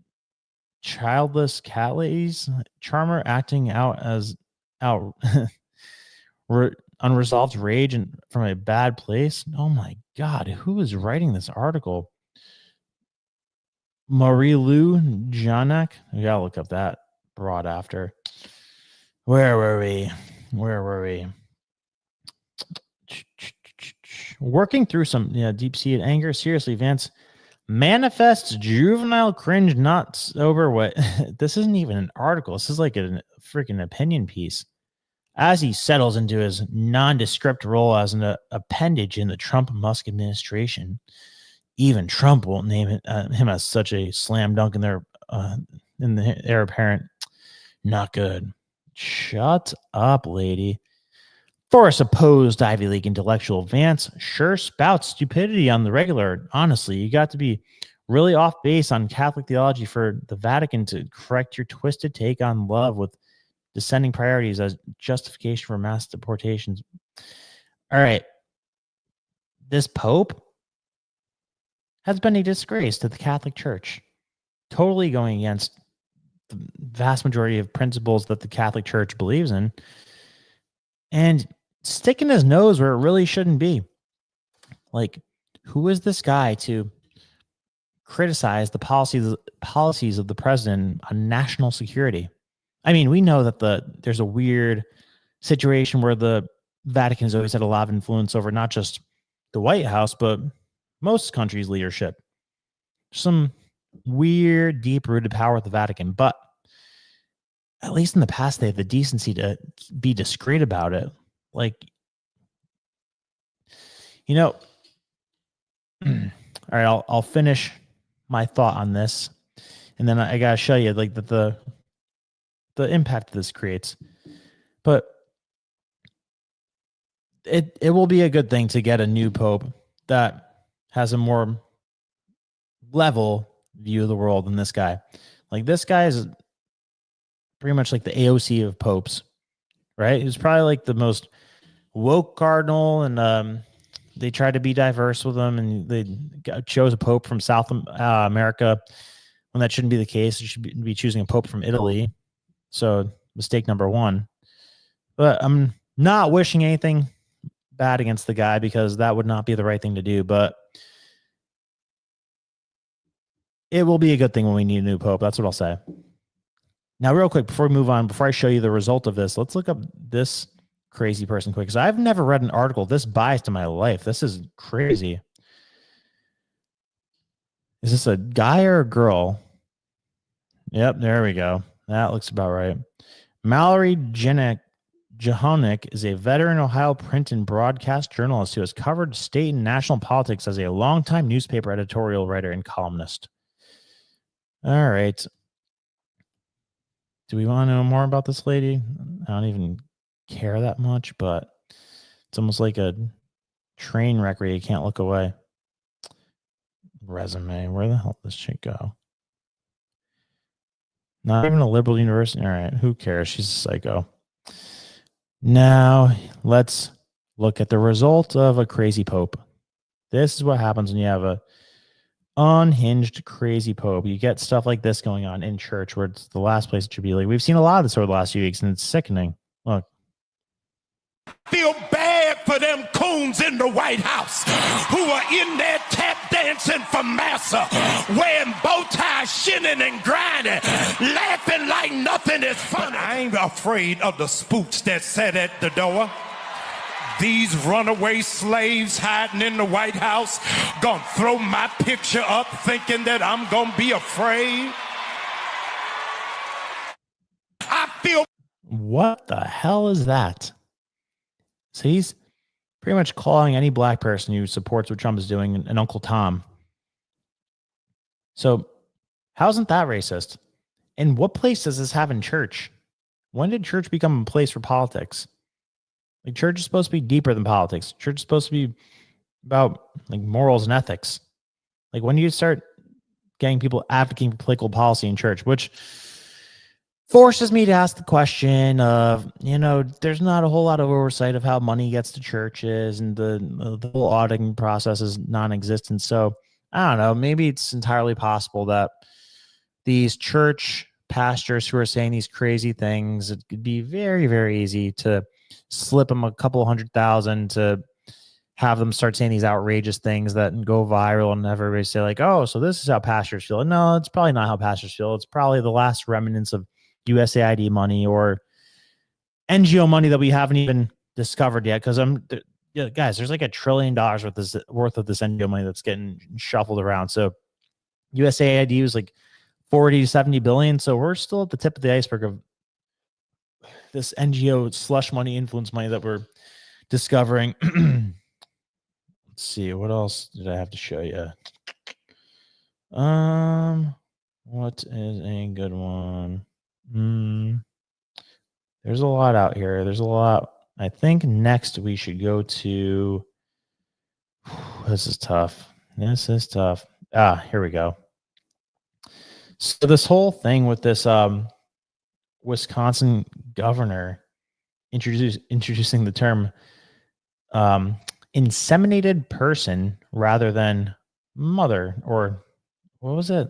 childless cat lady's charmer acting out as unresolved rage and from a bad place? Oh my God, who is writing this article? Marie-Lou Janak? I gotta look up that broad after. Where were we? Working through some deep-seated anger. Seriously, Vance manifests juvenile cringe not sober. What? This isn't even an article. This is like a freaking opinion piece. As he settles into his nondescript role as an appendage in the Trump-Musk administration, even Trump won't name him as such a slam dunk in the heir apparent. Not good. Shut up, lady. For a supposed Ivy League intellectual, Vance sure spouts stupidity on the regular. Honestly, you got to be really off base on Catholic theology for the Vatican to correct your twisted take on love with descending priorities as justification for mass deportations. All right. This Pope has been a disgrace to the Catholic Church, totally going against the vast majority of principles that the Catholic Church believes in, and sticking his nose where it really shouldn't be. Like, who is this guy to criticize the policies of the president on national security? I mean, we know that there's a weird situation where the Vatican has always had a lot of influence over not just the White House, but most countries' leadership. Some weird, deep-rooted power with the Vatican, but at least in the past, they have the decency to be discreet about it. Like, all right, I'll finish my thought on this, and then I gotta show you like the impact this creates. But it will be a good thing to get a new pope that has a more level view of the world than this guy. Like, this guy is pretty much like the AOC of popes, right? He was probably like the most woke cardinal, and they tried to be diverse with him, and they chose a pope from South America when that shouldn't be the case. You should be choosing a pope from Italy. So mistake number one. But I'm not wishing anything bad against the guy, because that would not be the right thing to do. But it will be a good thing when we need a new pope. That's what I'll say. Now, real quick, before we move on, before I show you the result of this, let's look up this crazy person quick, because I've never read an article this biased in my life. This is crazy. Is this a guy or a girl? Yep, there we go. That looks about right. Mallory Jehonic is a veteran Ohio print and broadcast journalist who has covered state and national politics as a longtime newspaper editorial writer and columnist. All right. Do we want to know more about this lady? I don't even care that much, but it's almost like a train wreck where you can't look away. Resume. Where the hell did this chick go? Not even a liberal university. All right. Who cares? She's a psycho. Now, let's look at the result of a crazy pope. This is what happens when you have a unhinged, crazy pope. You get stuff like this going on in church, where it's the last place it should be. Like, we've seen a lot of this over the last few weeks, and it's sickening. Look. Feel bad for them coons in the White House who are in there tap dancing for massa, wearing bow ties, shinning and grinding, laughing like nothing is funny. But I ain't afraid of the spooks that sat at the door. These runaway slaves hiding in the White House gonna throw my picture up thinking that I'm gonna be afraid. I feel... What the hell is that? So he's pretty much calling any black person who supports what Trump is doing an Uncle Tom. So how isn't that racist? And what place does this have in church? When did church become a place for politics? Like church is supposed to be deeper than politics. Church is supposed to be about like morals and ethics. Like when you start getting people advocating for political policy in church, which forces me to ask the question of, there's not a whole lot of oversight of how money gets to churches, and the whole auditing process is non-existent. So I don't know, maybe it's entirely possible that these church pastors who are saying these crazy things, it could be very, very easy to slip them a couple $100,000 to have them start saying these outrageous things that go viral, and everybody say like, oh, so this is how pastors feel. No, it's probably not how pastors feel. It's probably the last remnants of USAID money or NGO money that we haven't even discovered yet. Because guys, there's like $1 trillion worth of this NGO money that's getting shuffled around. So USAID was like 40 to 70 billion. So we're still at the tip of the iceberg of this NGO slush money, influence money that we're discovering. Let's see, what else did I have to show you? What is a good one? There's a lot out here. There's a lot. I think next we should go to. This is tough. Here we go. So this whole thing with this Wisconsin governor introducing the term inseminated person rather than mother, or what was it?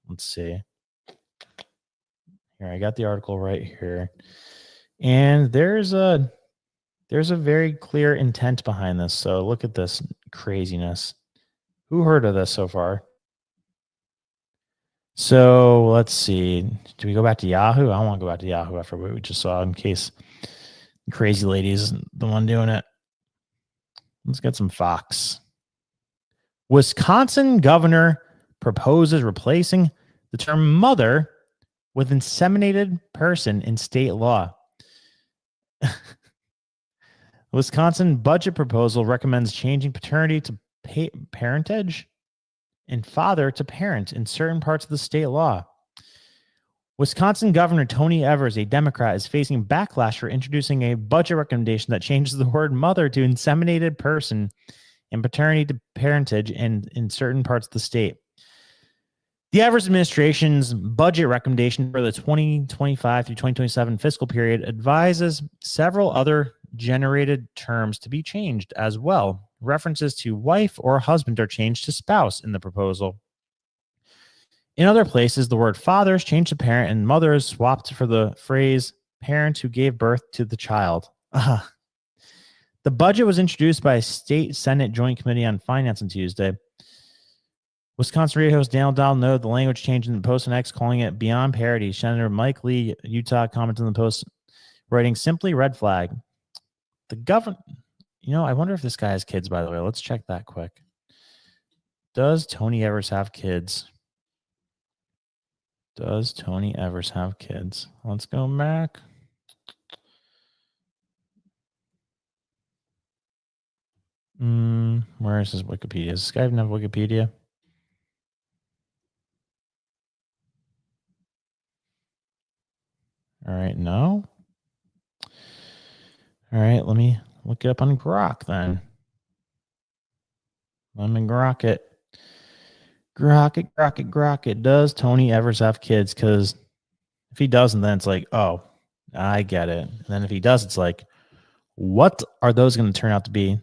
Let's see. Here, I got the article right here. And there's a very clear intent behind this. So look at this craziness. Who heard of this so far? So let's see. Do we go back to Yahoo? I don't want to go back to Yahoo after what we just saw, in case crazy lady isn't the one doing it. Let's get some Fox. Wisconsin governor proposes replacing the term mother with inseminated person in state law. Wisconsin budget proposal recommends changing paternity to parentage and father to parent in certain parts of the state law. Wisconsin Governor Tony Evers, a Democrat, is facing backlash for introducing a budget recommendation that changes the word mother to inseminated person and paternity to parentage in certain parts of the state. The Evers administration's budget recommendation for the 2025 through 2027 fiscal period advises several other generated terms to be changed as well. References to wife or husband are changed to spouse in the proposal. In other places, the word father is changed to parent, and mother is swapped for the phrase parent who gave birth to the child. The budget was introduced by a state Senate Joint Committee on Finance on Tuesday. Wisconsin radio host Daniel Dahl noted the language change in the post on X, calling it beyond parody. Senator Mike Lee, Utah, commented on the post, writing simply red flag. The government, I wonder if this guy has kids, by the way. Let's check that quick. Does Tony Evers have kids? Let's go back. Where is his Wikipedia? Does this guy even have Wikipedia? All right, no. All right, let me look it up on Grok then. Let me grok it. Grok it. Does Tony Evers have kids? Because if he doesn't, then it's like, oh, I get it. And then if he does, it's like, what are those going to turn out to be?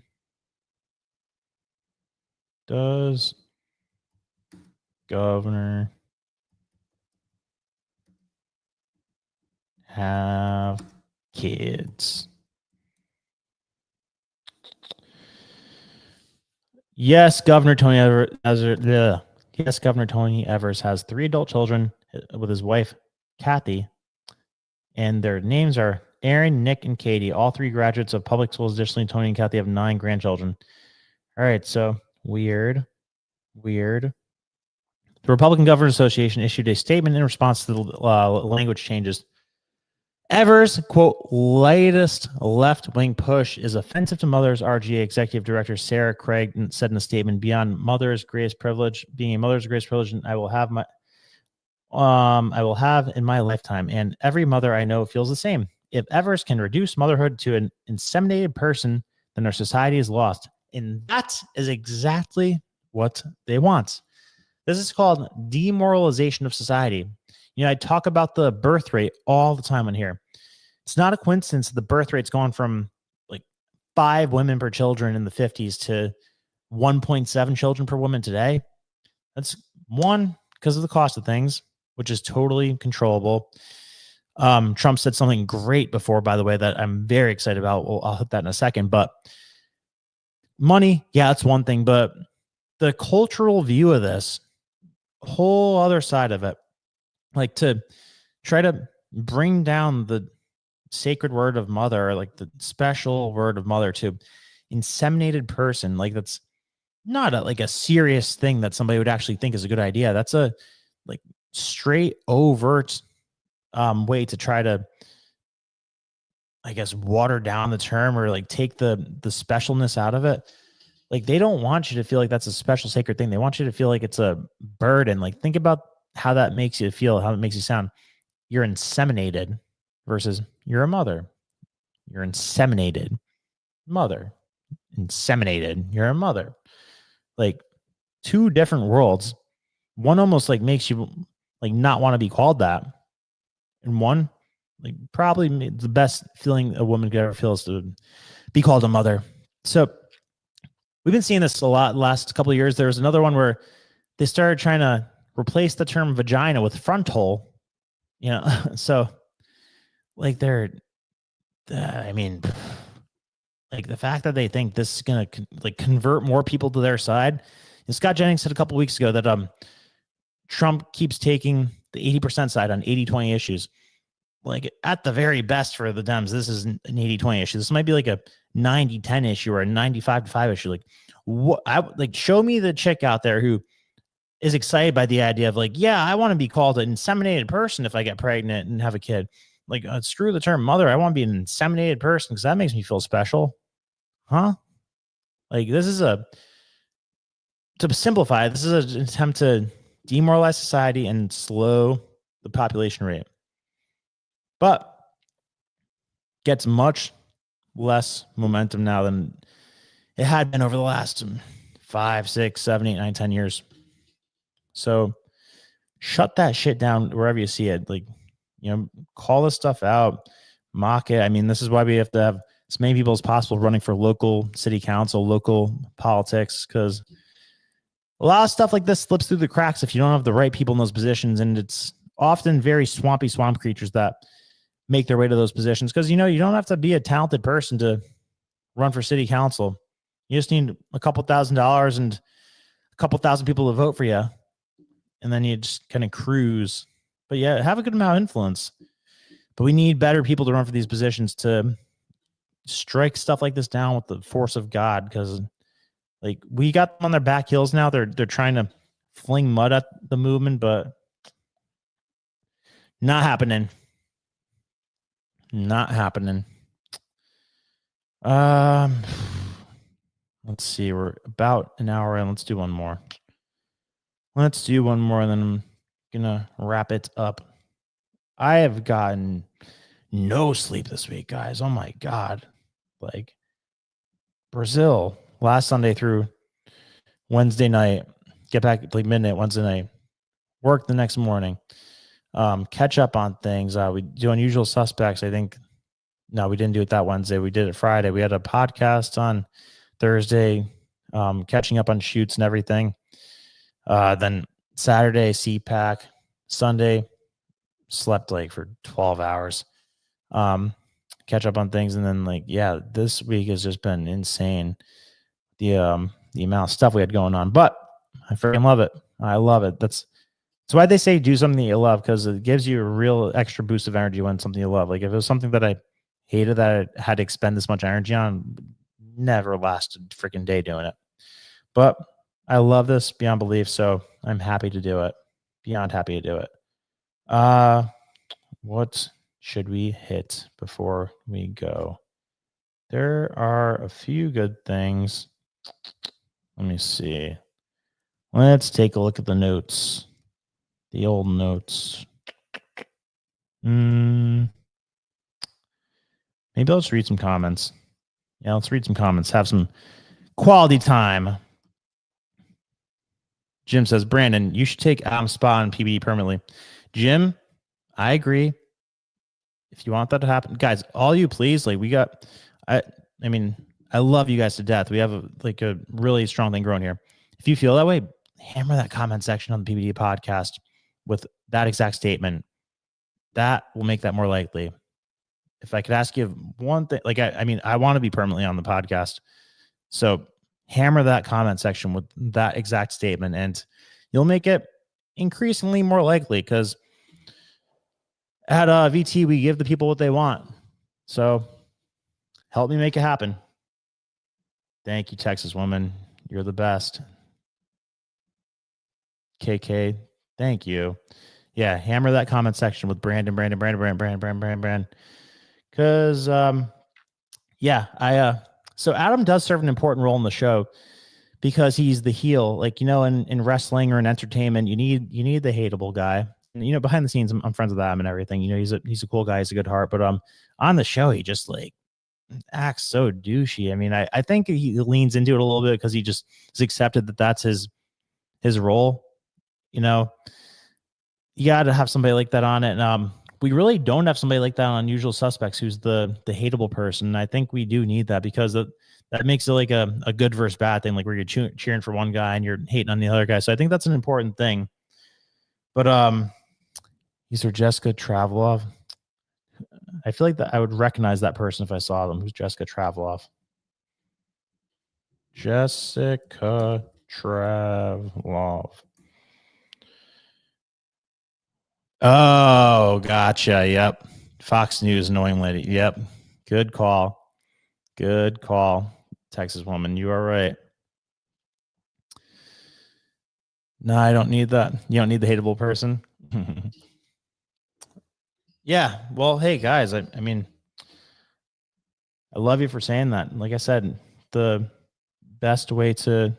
Does governor have kids? Yes, Governor Tony Evers. Yes, Governor Tony Evers has 3 adult children with his wife, Kathy, and their names are Aaron, Nick, and Katie. All 3 graduates of public schools. Additionally, Tony and Kathy have 9 grandchildren. All right, so weird. The Republican Governors Association issued a statement in response to the language changes. Evers, quote, latest left-wing push is offensive to mothers, RGA Executive Director Sarah Craig said in a statement, being a mother's greatest privilege, and I will have in my lifetime, and every mother I know feels the same. if Evers can reduce motherhood to an inseminated person, then our society is lost. And that is exactly what they want. This is called demoralization of society. You know, I talk about the birth rate all the time on here. It's not a coincidence that the birth rate's gone from like 5 women per children in the 50s to 1.7 children per woman today. That's one, because of the cost of things, which is totally controllable. Trump said something great before, by the way, that I'm very excited about. Well, I'll hit that in a second. But money, yeah, that's one thing. But the cultural view of this, whole other side of it, like to try to bring down the sacred word of mother, or like the special word of mother, to inseminated person, like that's not like a serious thing that somebody would actually think is a good idea. That's a like straight overt way to try to, I guess, water down the term or like take the specialness out of it. Like they don't want you to feel like that's a special sacred thing. They want you to feel like it's a burden. Like think about how that makes you feel, how it makes you sound. You're inseminated versus you're a mother. You're inseminated. Mother. Inseminated. You're a mother. Like 2 different worlds. One almost like makes you like not want to be called that. And one, like probably the best feeling a woman could ever feel is to be called a mother. So we've been seeing this a lot the last couple of years. There was another one where they started trying to replace the term vagina with frontal, you know. So like I mean, like the fact that they think this is going to like convert more people to their side. And Scott Jennings said a couple of weeks ago that Trump keeps taking the 80% side on 80-20 issues. Like at the very best for the Dems, this is an 80-20 issue. This might be like a 90-10 issue or a 95-5 issue. Like what show me the chick out there who is excited by the idea of like, yeah, I want to be called an inseminated person if I get pregnant and have a kid. Like screw the term mother. I want to be an inseminated person because that makes me feel special. Huh? Like this is to simplify, this is an attempt to demoralize society and slow the population rate. But gets much less momentum now than it had been over the last 5, 6, 7, 8, 9, 10 years. So shut that shit down wherever you see it. Like, you know, call this stuff out, mock it. I mean, this is why we have to have as many people as possible running for local city council, local politics, because a lot of stuff like this slips through the cracks if you don't have the right people in those positions. And it's often very swamp creatures that make their way to those positions. Because, you know, you don't have to be a talented person to run for city council. You just need a couple $1,000s and a couple thousand people to vote for you. And then you just kind of cruise. But yeah, have a good amount of influence. But we need better people to run for these positions to strike stuff like this down with the force of God. Because like we got them on their back heels now. They're trying to fling mud at the movement, but not happening. Not happening. Let's see. We're about an hour in. Let's do one more. And then I'm gonna wrap it up. I have gotten no sleep this week, guys. Oh my God. Like Brazil last Sunday through Wednesday night, get back at like midnight Wednesday night, work the next morning, catch up on things. We do Unusual Suspects. I think, no, we didn't do it that Wednesday. We did it Friday. We had a podcast on Thursday, catching up on shoots and everything. Then Saturday, CPAC. Sunday, slept like for 12 hours. Catch up on things. And then like, yeah, this week has just been insane. The amount of stuff we had going on, but I freaking love it. I love it. That's why they say do something that you love, because it gives you a real extra boost of energy when something you love. Like if it was something that I hated that I had to expend this much energy on, never last a freaking day doing it. But I love this beyond belief, so I'm happy to do it. Beyond happy to do it. What should we hit before we go? There are a few good things. Let me see. Let's take a look at the notes. The old notes. Maybe I'll just read some comments. Yeah, let's read some comments. Have some quality time. Jim says, Brandon, you should take Adam's spot on PBD permanently. Jim, I agree. If you want that to happen, guys, all you please, like I mean, I love you guys to death. We have a really strong thing growing here. If you feel that way, hammer that comment section on the PBD podcast with that exact statement. That will make that more likely. If I could ask you one thing, I want to be permanently on the podcast. So hammer that comment section with that exact statement and you'll make it increasingly more likely because at VT, we give the people what they want. So help me make it happen. Thank you, Texas woman. You're the best. KK, thank you. Yeah, hammer that comment section with Brandon. Because, so Adam does serve an important role in the show because he's the heel. Like, in wrestling or in entertainment, you need the hateable guy. And, behind the scenes, I'm friends with Adam and everything. He's a cool guy. He's a good heart. But on the show, he just acts so douchey. I mean, I think he leans into it a little bit because he just has accepted that that's his role. You got to have somebody like that on it. And we really don't have somebody like that on Usual Suspects who's the hateable person. I think we do need that because that makes it like a good versus bad thing, like where you're cheering for one guy and you're hating on the other guy. So I think that's an important thing. But these are Jessica Traveloff. I feel like that I would recognize that person if I saw them. Who's Jessica Traveloff? Jessica Traveloff. Oh, gotcha. Yep. Fox News, annoying lady. Yep. Good call. Good call. Texas woman. You are right. No, I don't need that. You don't need the hateable person. Yeah. Well, hey guys, I mean, I love you for saying that. Like I said, the best way to,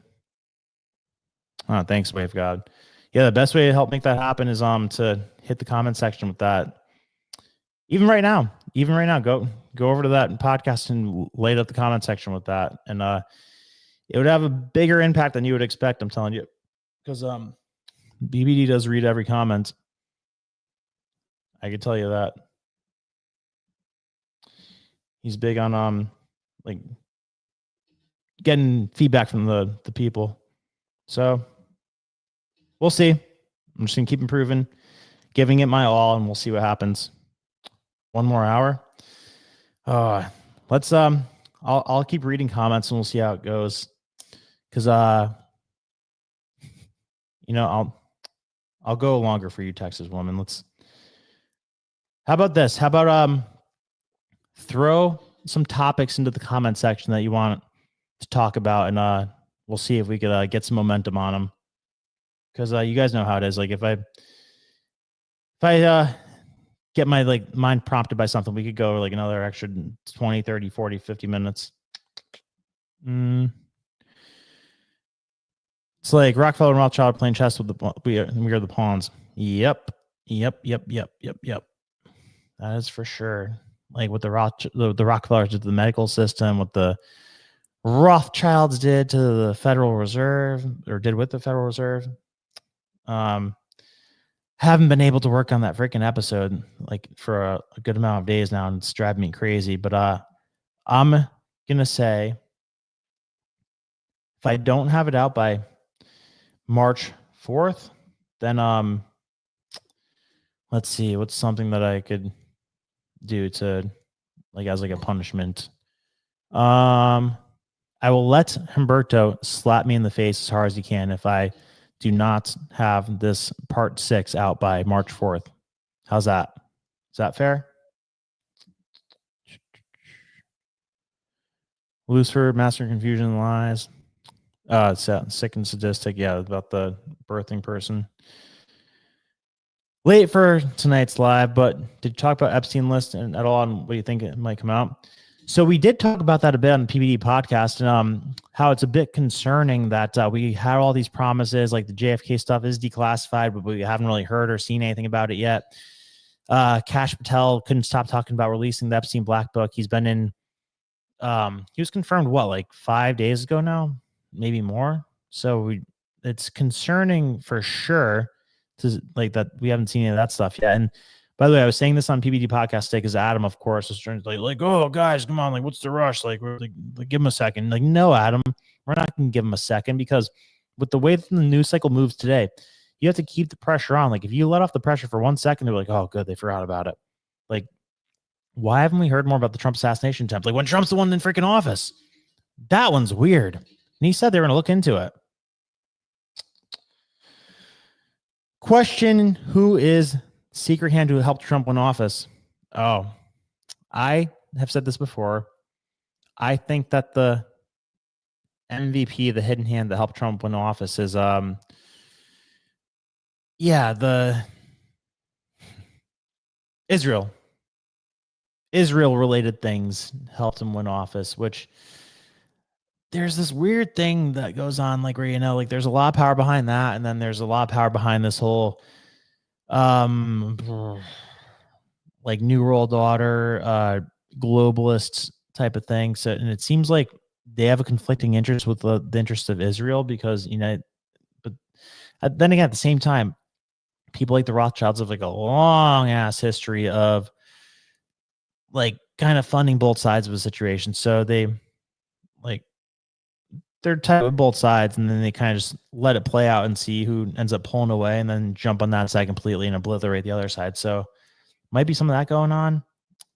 thanks, Wave God. Yeah, the best way to help make that happen is to hit the comment section with that. Even right now, go over to that podcast and light up the comment section with that, and it would have a bigger impact than you would expect. I'm telling you, because BBD does read every comment. I can tell you that. He's big on getting feedback from the people. So we'll see. I'm just gonna keep improving, giving it my all, and we'll see what happens. One more hour. Let's I'll keep reading comments and we'll see how it goes. Cause I'll go longer for you, Texas woman. How about this? How about throw some topics into the comment section that you want to talk about, and we'll see if we could get some momentum on them. Because you guys know how it is. Like if I get my mind prompted by something, we could go another extra 20, 30, 40, 50 minutes. It's like Rockefeller and Rothschild playing chess with we are the pawns. Yep. That is for sure. Like what the Rockefellers did to the medical system, what the Rothschilds did to the Federal Reserve, or did with the Federal Reserve. Haven't been able to work on that freaking episode for a good amount of days now, and it's driving me crazy. But I'm gonna say if I don't have it out by March 4th, then let's see, what's something that I could do to as a punishment. I will let Humberto slap me in the face as hard as he can if I do not have this part 6 out by March 4th. How's that? Is that fair? Lucifer, Master of Confusion and Lies. It's Sick and Sadistic. Yeah, about the birthing person. Late for tonight's live, but did you talk about Epstein list at all, and what do you think it might come out? So we did talk about that a bit on the PBD podcast, and how it's a bit concerning that we had all these promises, like the JFK stuff is declassified, but we haven't really heard or seen anything about it yet. Kash Patel couldn't stop talking about releasing the Epstein Black Book. He's been in, he was confirmed, like 5 days ago now, maybe more. So it's concerning for sure to like that we haven't seen any of that stuff yet. And by the way, I was saying this on PBD podcast today because Adam, of course, was trying to like, oh guys, come on, like what's the rush? Like, we're like give him a second. Like, no, Adam, we're not gonna give him a second because with the way that the news cycle moves today, you have to keep the pressure on. Like if you let off the pressure for 1 second, they're like, oh good, they forgot about it. Like, why haven't we heard more about the Trump assassination attempt? Like when Trump's the one in freaking office. That one's weird. And he said they were gonna look into it. Question: who is secret hand who helped Trump win office? Oh, I have said this before. I think that the MVP, the hidden hand that helped Trump win office is the Israel related things helped him win office, which there's this weird thing that goes on, like where, like there's a lot of power behind that. And then there's a lot of power behind this whole, like New World Order, globalist type of thing. So, and it seems like they have a conflicting interest with the interest of Israel because, but then again, at the same time, people like the Rothschilds have like a long ass history of like kind of funding both sides of a situation. So they're tight with both sides, and then they kind of just let it play out and see who ends up pulling away and then jump on that side completely and obliterate the other side. So might be some of that going on.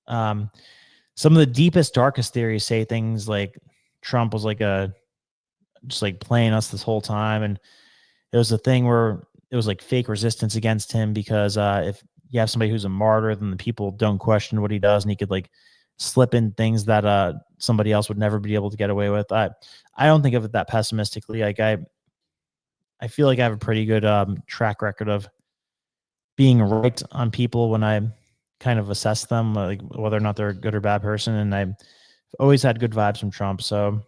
Some of the deepest, darkest theories say things like Trump was like just like playing us this whole time. And it was a thing where it was like fake resistance against him because if you have somebody who's a martyr, then the people don't question what he does, and he could like slip in things that somebody else would never be able to get away with. I don't think of it that pessimistically. Like I feel like I have a pretty good track record of being right on people when I kind of assess them, like whether or not they're a good or bad person. And I've always had good vibes from Trump. So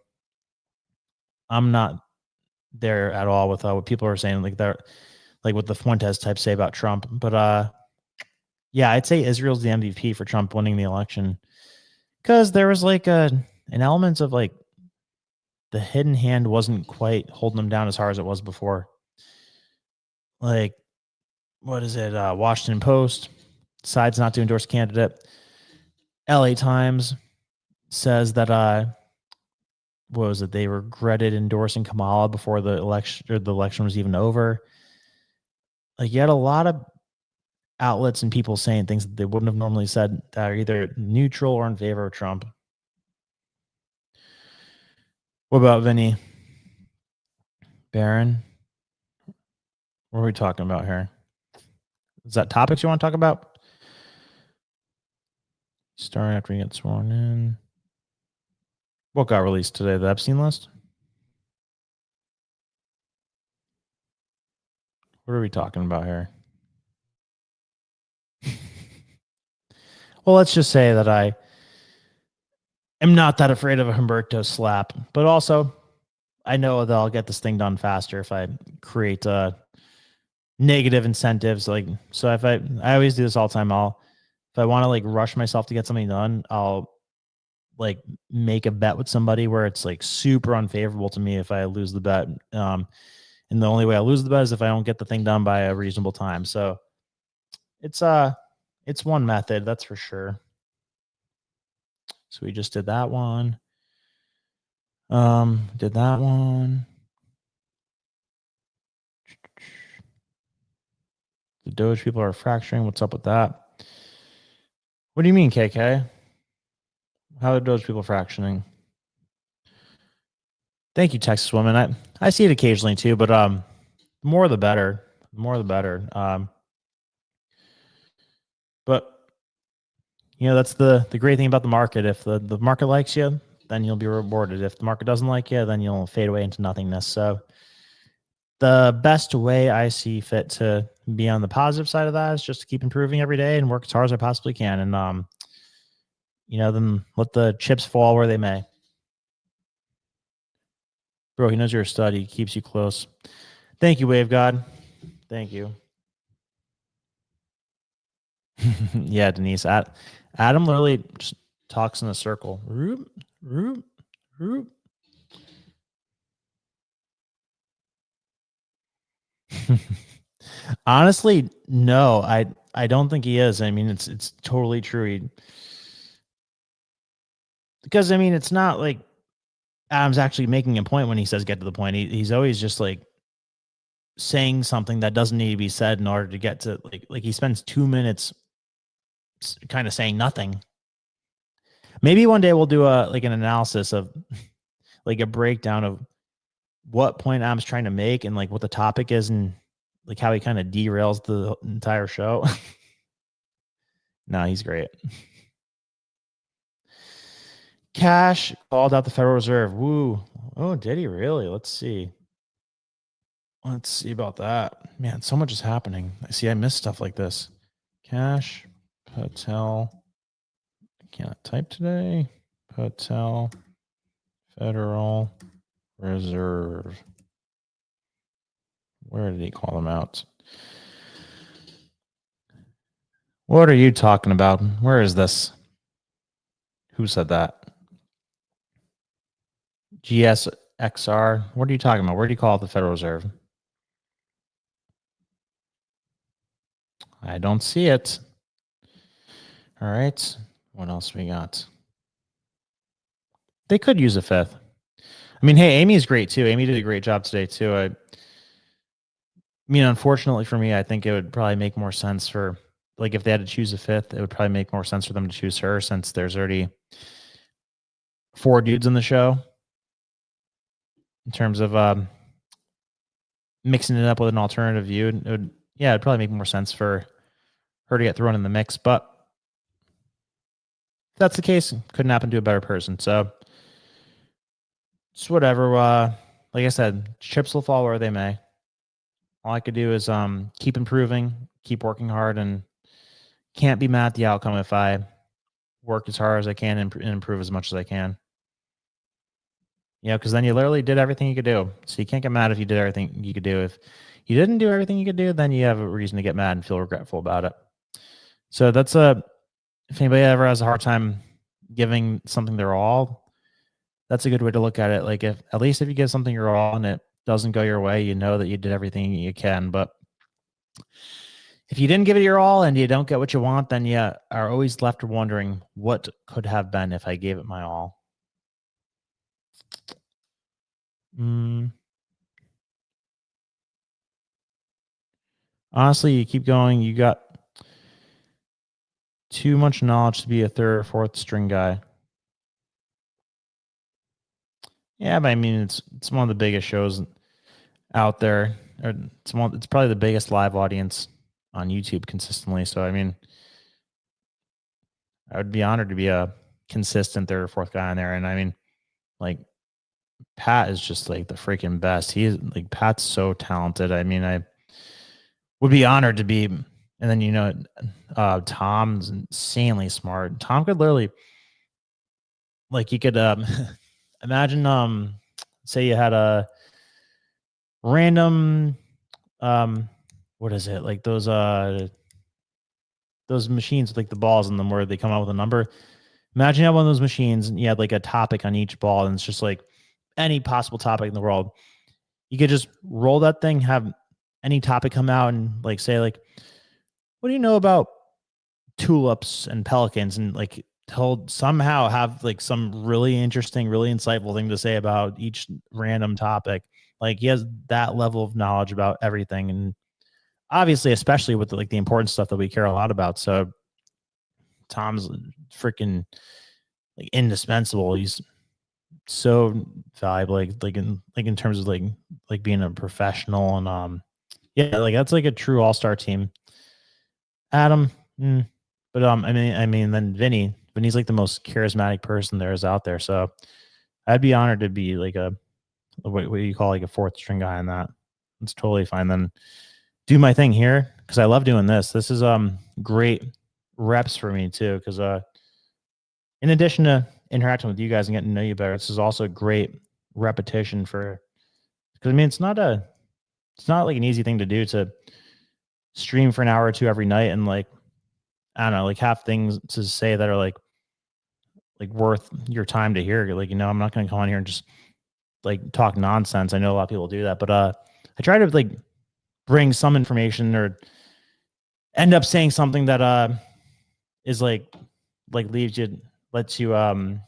I'm not there at all with what people are saying, like they're like what the Fuentes types say about Trump. But yeah, I'd say Israel's the MVP for Trump winning the election. Because there was like an element of like the hidden hand wasn't quite holding them down as hard as it was before. Like, what is it? Washington Post decides not to endorse candidate. LA Times says that what was it? They regretted endorsing Kamala before the election, or the election was even over. Like, you had a lot of outlets and people saying things that they wouldn't have normally said that are either neutral or in favor of Trump. What about Vinny Barron? What are we talking about here? Is that topics you want to talk about? Starting after you get sworn in. What got released today? The Epstein list? What are we talking about here? Well, let's just say that I am not that afraid of a Humberto slap, but also I know that I'll get this thing done faster if I create negative incentives. Like, so if I always do this all the time, if I want to like rush myself to get something done, I'll like make a bet with somebody where it's like super unfavorable to me if I lose the bet. And the only way I lose the bet is if I don't get the thing done by a reasonable time. So it's one method, that's for sure. So we just did that one. Did that one. The Doge people are fracturing. What's up with that? What do you mean, KK? How are Doge people fracturing? Thank you, Texas woman. I see it occasionally too, but the more the better. The more the better. But that's the great thing about the market. If the market likes you, then you'll be rewarded. If the market doesn't like you, then you'll fade away into nothingness. So the best way I see fit to be on the positive side of that is just to keep improving every day and work as hard as I possibly can. And then let the chips fall where they may. Bro, he knows you're a stud. He keeps you close. Thank you, Wave God. Thank you. Yeah, Denise. Adam literally just talks in a circle. Roop, roop, roop. Honestly, no, I don't think he is. I mean, it's totally true. Because I mean, it's not like Adam's actually making a point when he says get to the point. He's always just like saying something that doesn't need to be said in order to get to like he spends 2 minutes kind of saying nothing. Maybe one day we'll do an analysis of like a breakdown of what point Adam's trying to make and like what the topic is and like how he kind of derails the entire show. No, he's great. Cash called out the Federal Reserve. Woo. Oh, did he really? Let's see. Let's see about that. Man, so much is happening. I miss stuff like this. Cash Patel. I can't type today. Patel Federal Reserve. Where did he call them out? What are you talking about? Where is this? Who said that? GSXR. What are you talking about? Where do you call it the Federal Reserve? I don't see it. All right. What else we got? They could use a fifth. I mean, hey, Amy's great too. Amy did a great job today too. I mean, unfortunately for me, I think it would probably make more sense for like if they had to choose a fifth, it would probably make more sense for them to choose her since there's already 4 dudes in the show. In terms of mixing it up with an alternative view, it'd probably make more sense for her to get thrown in the mix. But if that's the case, couldn't happen to a better person. So it's whatever. Like I said, chips will fall where they may. All I could do is keep improving, keep working hard, and can't be mad at the outcome if I work as hard as I can and improve as much as I can. Yeah, because then you literally did everything you could do. So you can't get mad if you did everything you could do. If you didn't do everything you could do, then you have a reason to get mad and feel regretful about it. So that's if anybody ever has a hard time giving something their all, that's a good way to look at it. Like if you give something your all and it doesn't go your way, you know that you did everything you can. But if you didn't give it your all and you don't get what you want, then you are always left wondering what could have been if I gave it my all. Honestly, you keep going. You got too much knowledge to be a third or fourth string guy. Yeah, but I mean, it's one of the biggest shows out there. Or it's probably the biggest live audience on YouTube consistently. So I mean, I would be honored to be a consistent third or fourth guy on there. And I mean, like Pat is just like the freaking best. Pat's so talented. I mean, I would be honored to be. And then Tom's insanely smart. Tom could literally, like, you could imagine say you had a random what is it, like those machines with like the balls in them where they come out with a number. Imagine you have one of those machines and you had like a topic on each ball and it's just like any possible topic in the world. You could just roll that thing, have any topic come out and like say like, what do you know about tulips and pelicans? And like he'll somehow have like some really interesting, really insightful thing to say about each random topic. Like he has that level of knowledge about everything. And obviously, especially with the important stuff that we care a lot about. So Tom's freaking like indispensable. He's so valuable, like in terms of like being a professional and like that's like a true all-star team. Adam, but I mean then Vinny's like the most charismatic person there is out there. So I'd be honored to be like what you call like a fourth string guy on that. It's totally fine. Then do my thing here because I love doing this. This is great reps for me too because in addition to interacting with you guys and getting to know you better, this is also great repetition because I mean it's not like an easy thing to do to stream for an hour or two every night and like I don't know, like have things to say that are like worth your time to hear. Like, I'm not going to come on here and just like talk nonsense. I know a lot of people do that, but I try to like bring some information or end up saying something that is like leaves you with the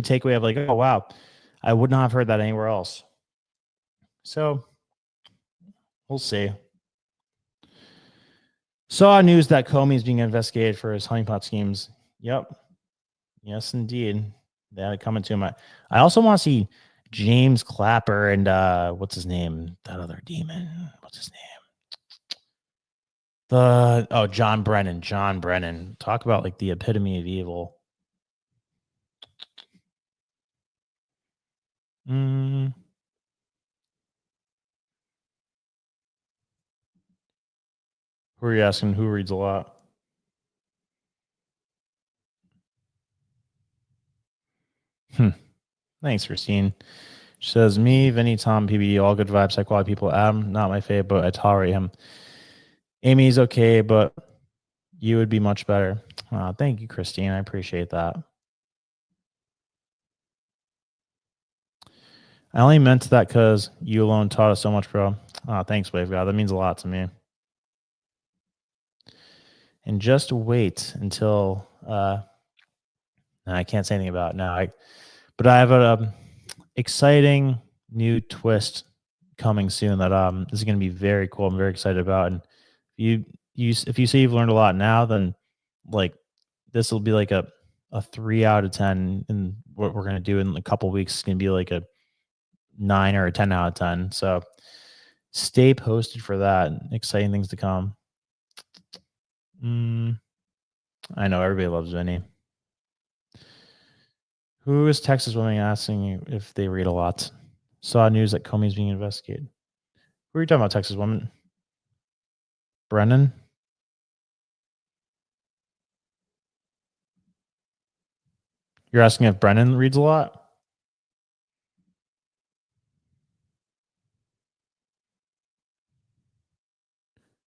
takeaway of like, oh wow, I would not have heard that anywhere else. So we'll see. Saw news that Comey is being investigated for his honeypot schemes. Yep. Yes, indeed. That coming to him. I also want to see James Clapper and what's his name? That other demon. What's his name? John Brennan. John Brennan. Talk about like the epitome of evil. Who are you asking? Who reads a lot? Thanks, Christine. She says, me, Vinny, Tom, PBD, all good vibes, high quality people. Adam, not my fave, but I tolerate him. Amy's okay, but you would be much better. Thank you, Christine. I appreciate that. I only meant that because you alone taught us so much, bro. Thanks, Wave God. That means a lot to me. And just wait until I can't say anything about it now. But I have a exciting new twist coming soon that is going to be very cool. I'm very excited about. And if you say you've learned a lot now, then like this will be like a 3 out of 10, and what we're going to do in a couple weeks is going to be like a 9 or a 10 out of 10. So stay posted for that. Exciting things to come. I know everybody loves Vinny. Who is Texas woman asking you if they read a lot? Saw news that Comey's being investigated. Who are you talking about, Texas woman? Brennan? You're asking if Brennan reads a lot?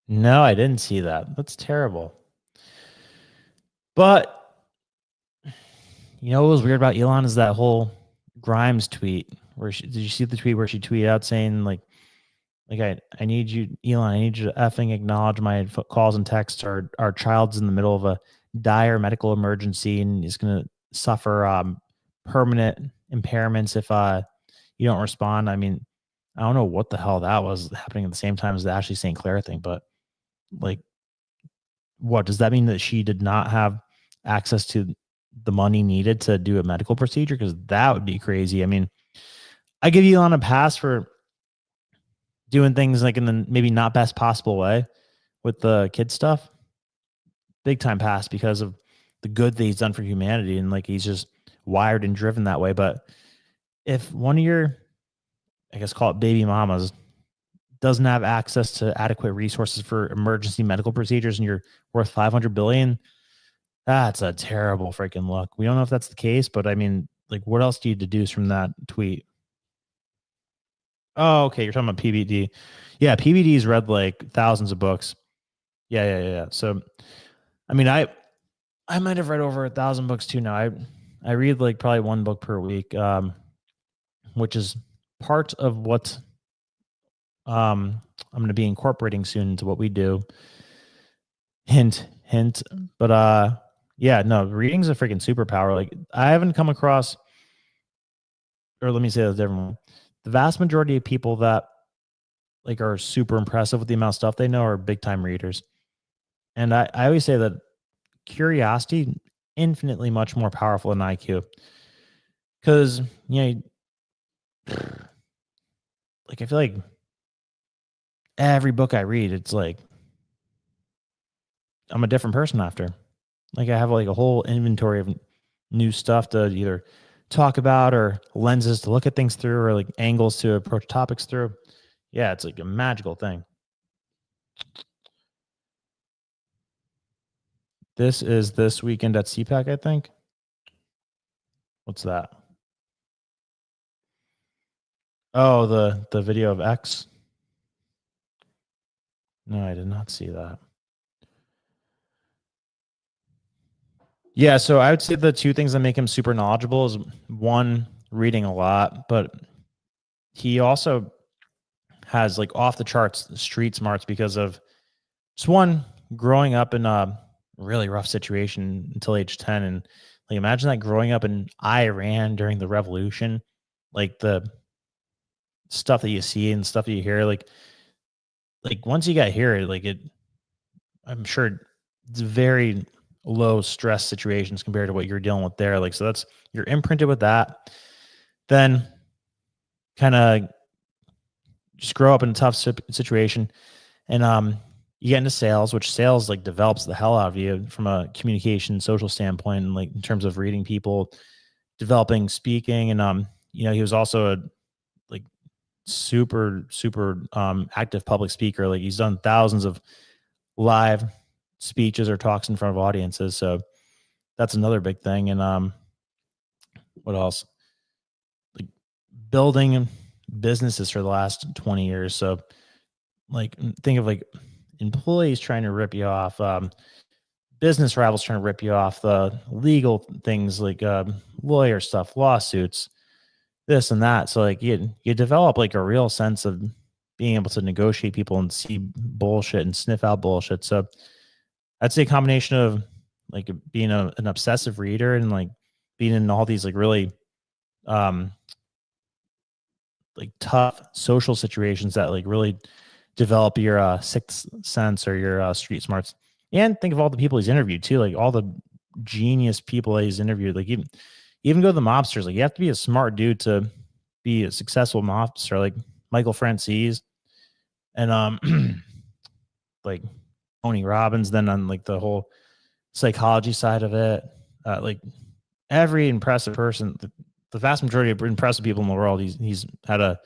No, I didn't see that. That's terrible. But what was weird about Elon is that whole Grimes tweet where did you see the tweet where she tweeted out saying like I need you, Elon, I need you to effing acknowledge my calls and texts. Our child's in the middle of a dire medical emergency and is going to suffer permanent impairments if you don't respond. I mean, I don't know what the hell that was happening at the same time as the Ashley St. Clair thing, but like, what does that mean, that she did not have access to the money needed to do a medical procedure? Because that would be crazy. I mean, I give Elon a pass for doing things like in the maybe not best possible way with the kid stuff. Big time pass because of the good that he's done for humanity, and like he's just wired and driven that way. But if one of your, I guess call it baby mamas, doesn't have access to adequate resources for emergency medical procedures and you're worth 500 billion, that's a terrible freaking look. We don't know if that's the case, but I mean, like, what else do you deduce from that tweet? Oh, okay. You're talking about PBD. Yeah, PBD's read like thousands of books. Yeah. So, I mean, I might have read over 1,000 books too now. I read like probably one book per week, which is part of what I'm going to be incorporating soon into what we do. Hint. But yeah, no, reading's a freaking superpower. Like, I haven't come across, or let me say this differently. The vast majority of people that like are super impressive with the amount of stuff they know are big time readers. And I always say that curiosity infinitely much more powerful than IQ. Because, like, I feel like every book I read, it's like I'm a different person after. Like, I have like a whole inventory of new stuff to either talk about or lenses to look at things through or like angles to approach topics through. Yeah, it's like a magical thing. This is this weekend at CPAC, I think. What's that? Oh, the video of X. No, I did not see that. Yeah, so I would say the two things that make him super knowledgeable is one, reading a lot, but he also has like off the charts street smarts because of just one, growing up in a really rough situation until age 10. And like imagine that growing up in Iran during the revolution, like the stuff that you see and stuff that you hear, like once you got here, like it, I'm sure it's very low stress situations compared to what you're dealing with there. Like, so that's, you're imprinted with that. Then kind of just grow up in a tough situation. And you get into sales, which sales like develops the hell out of you from a communication, social standpoint, and like in terms of reading people, developing speaking. And you know, he was also a like super active public speaker. Like he's done thousands of live speeches or talks in front of audiences. So that's another big thing. And what else? Like building businesses for the last 20 years. So like think of like employees trying to rip you off, business rivals trying to rip you off, the legal things like lawyer stuff, lawsuits, this and that. So like you develop like a real sense of being able to negotiate people and see bullshit and sniff out bullshit. So I'd say a combination of like being an obsessive reader and like being in all these like really like tough social situations that like really develop your sixth sense or your street smarts. And think of all the people he's interviewed too, like all the genius people that he's interviewed. Like even go to the mobsters. Like you have to be a smart dude to be a successful mobster, like Michael Francis and like Tony Robbins. Then on like the whole psychology side of it, like every impressive person, the vast majority of impressive people in the world, he's had a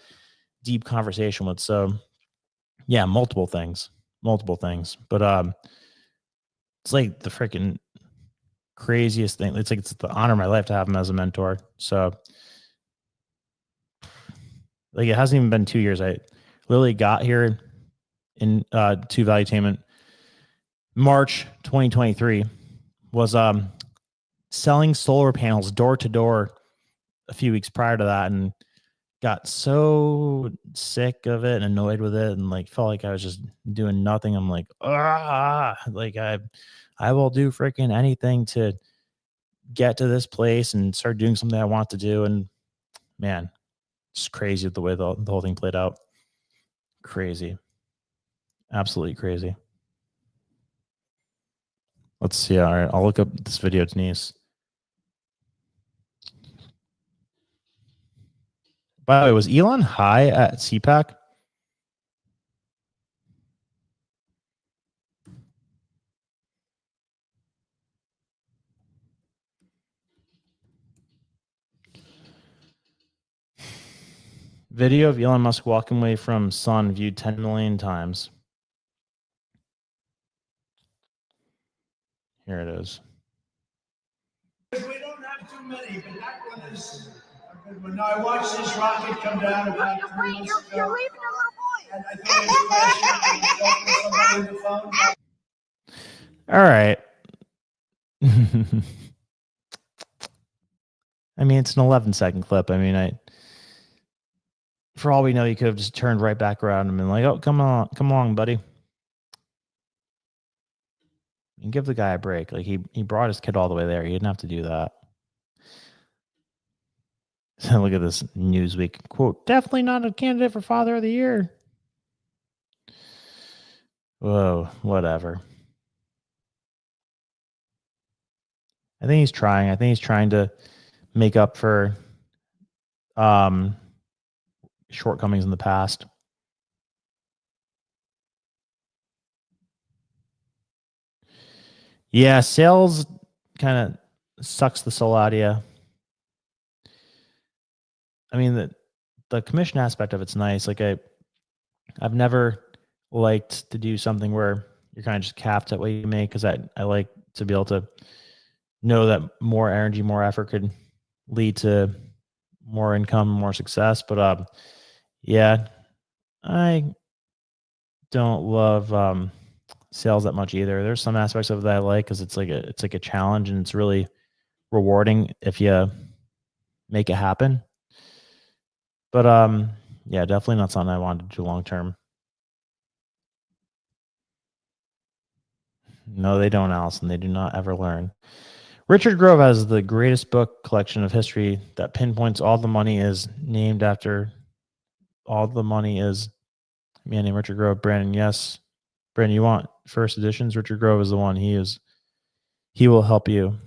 deep conversation with. So yeah, multiple things. But it's like the freaking craziest thing. It's like it's the honor of my life to have him as a mentor. So like it hasn't even been 2 years. I literally got here in to Valuetainment March 2023. Was selling solar panels door to door a few weeks prior to that, and got so sick of it and annoyed with it and like felt like I was just doing nothing. I'm like, like I will do freaking anything to get to this place and start doing something I want to do. And man, it's crazy the way the whole thing played out. Crazy. Absolutely crazy. Let's see. All right, I'll look up this video, Denise. By the way, was Elon high at CPAC? Video of Elon Musk walking away from Sun viewed 10 million times. Here it is. We don't have too many, but that one is a good one. Now, I watched this rocket come down about 3 months ago. And I thought it was crashing and somebody on the phone. All right. I mean, it's an 11-second clip. I mean, for all we know, you could have just turned right back around and been like, "Oh, come along, buddy." And give the guy a break. Like he brought his kid all the way there. He didn't have to do that. So look at this Newsweek quote. Definitely not a candidate for Father of the Year. Whoa, whatever. I think he's trying. I think he's trying to make up for shortcomings in the past. Yeah, sales kind of sucks the soul out of you. I mean, the commission aspect of it's nice. Like I've never liked to do something where you're kind of just capped at what you make, because I like to be able to know that more energy, more effort could lead to more income, more success. But yeah, I don't love sales that much either. There's some aspects of that I like because it's like a challenge and it's really rewarding if you make it happen. But yeah, definitely not something I wanted to do long term. No, they don't, Allison. They do not ever learn. Richard Grove has the greatest book collection of history that pinpoints all the money is named after. All the money is a man named Richard Grove. Brandon, yes. Brandon, you want first editions? Richard Grove is the one. He will help you.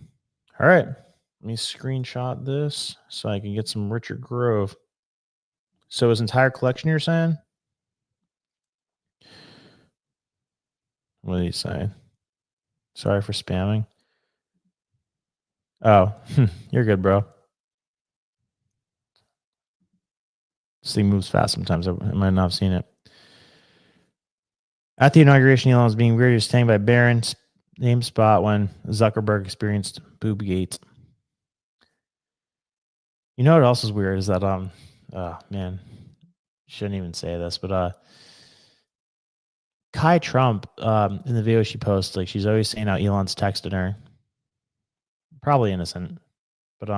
All right. Let me screenshot this so I can get some Richard Grove. So his entire collection, you're saying? What are you saying? Sorry for spamming. Oh, you're good, bro. This thing moves fast sometimes. I might not have seen it. At the inauguration, Elon was being weird. He was standing by Barron's name spot when Zuckerberg experienced Boobgate. You know what else is weird is that oh man, shouldn't even say this, but Kai Trump in the video she posts, like she's always saying how Elon's texted her. Probably innocent, but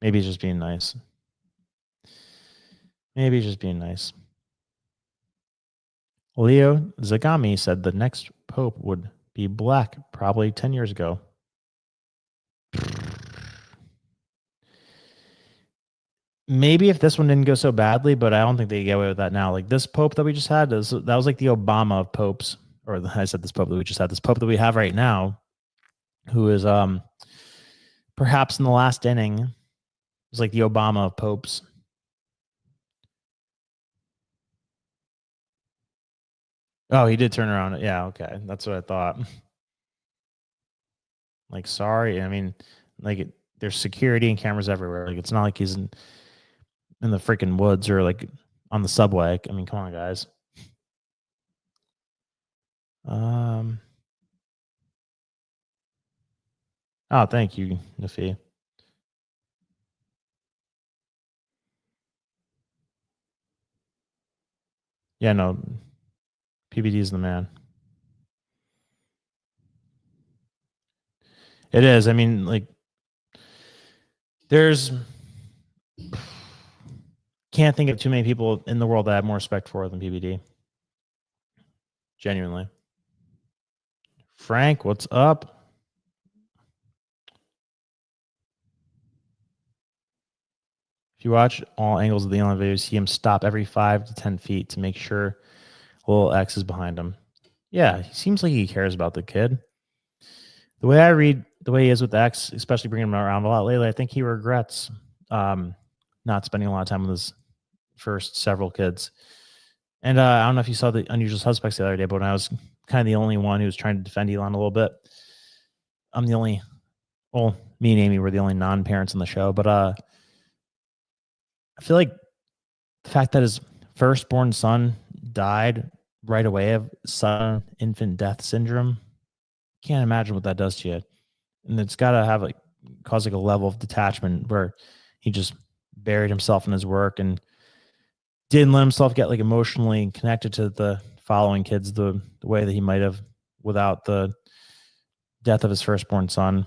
maybe he's just being nice. Maybe he's just being nice. Leo Zagami said the next pope would be black probably 10 years ago. Maybe if this one didn't go so badly, but I don't think they get away with that now. Like this pope that we just had, that was like the Obama of popes. Or I said this pope that we just had. This pope that we have right now, who is perhaps in the last inning, is like the Obama of popes. Oh, he did turn around. Yeah, okay. That's what I thought. Like, sorry. I mean, like, there's security and cameras everywhere. Like, it's not like he's in the freaking woods or like on the subway. I mean, come on, guys. Oh, thank you, Nafi. Yeah, no. PBD is the man. It is. I mean, like, can't think of too many people in the world that I have more respect for than PBD. Genuinely. Frank, what's up? If you watch all angles of the Elon videos, see him stop every 5 to 10 feet to make sure little X is behind him. Yeah, he seems like he cares about the kid. The way I read the way he is with X, especially bringing him around a lot lately, I think he regrets not spending a lot of time with his first several kids. And I don't know if you saw the Unusual Suspects the other day, but when I was kind of the only one who was trying to defend Elon a little bit, I'm the only, well, me and Amy were the only non-parents on the show, but I feel like the fact that his firstborn son died right away of sudden infant death syndrome, can't imagine what that does to you. And it's got to have like cause like a level of detachment where he just buried himself in his work and didn't let himself get like emotionally connected to the following kids the way that he might have without the death of his firstborn son.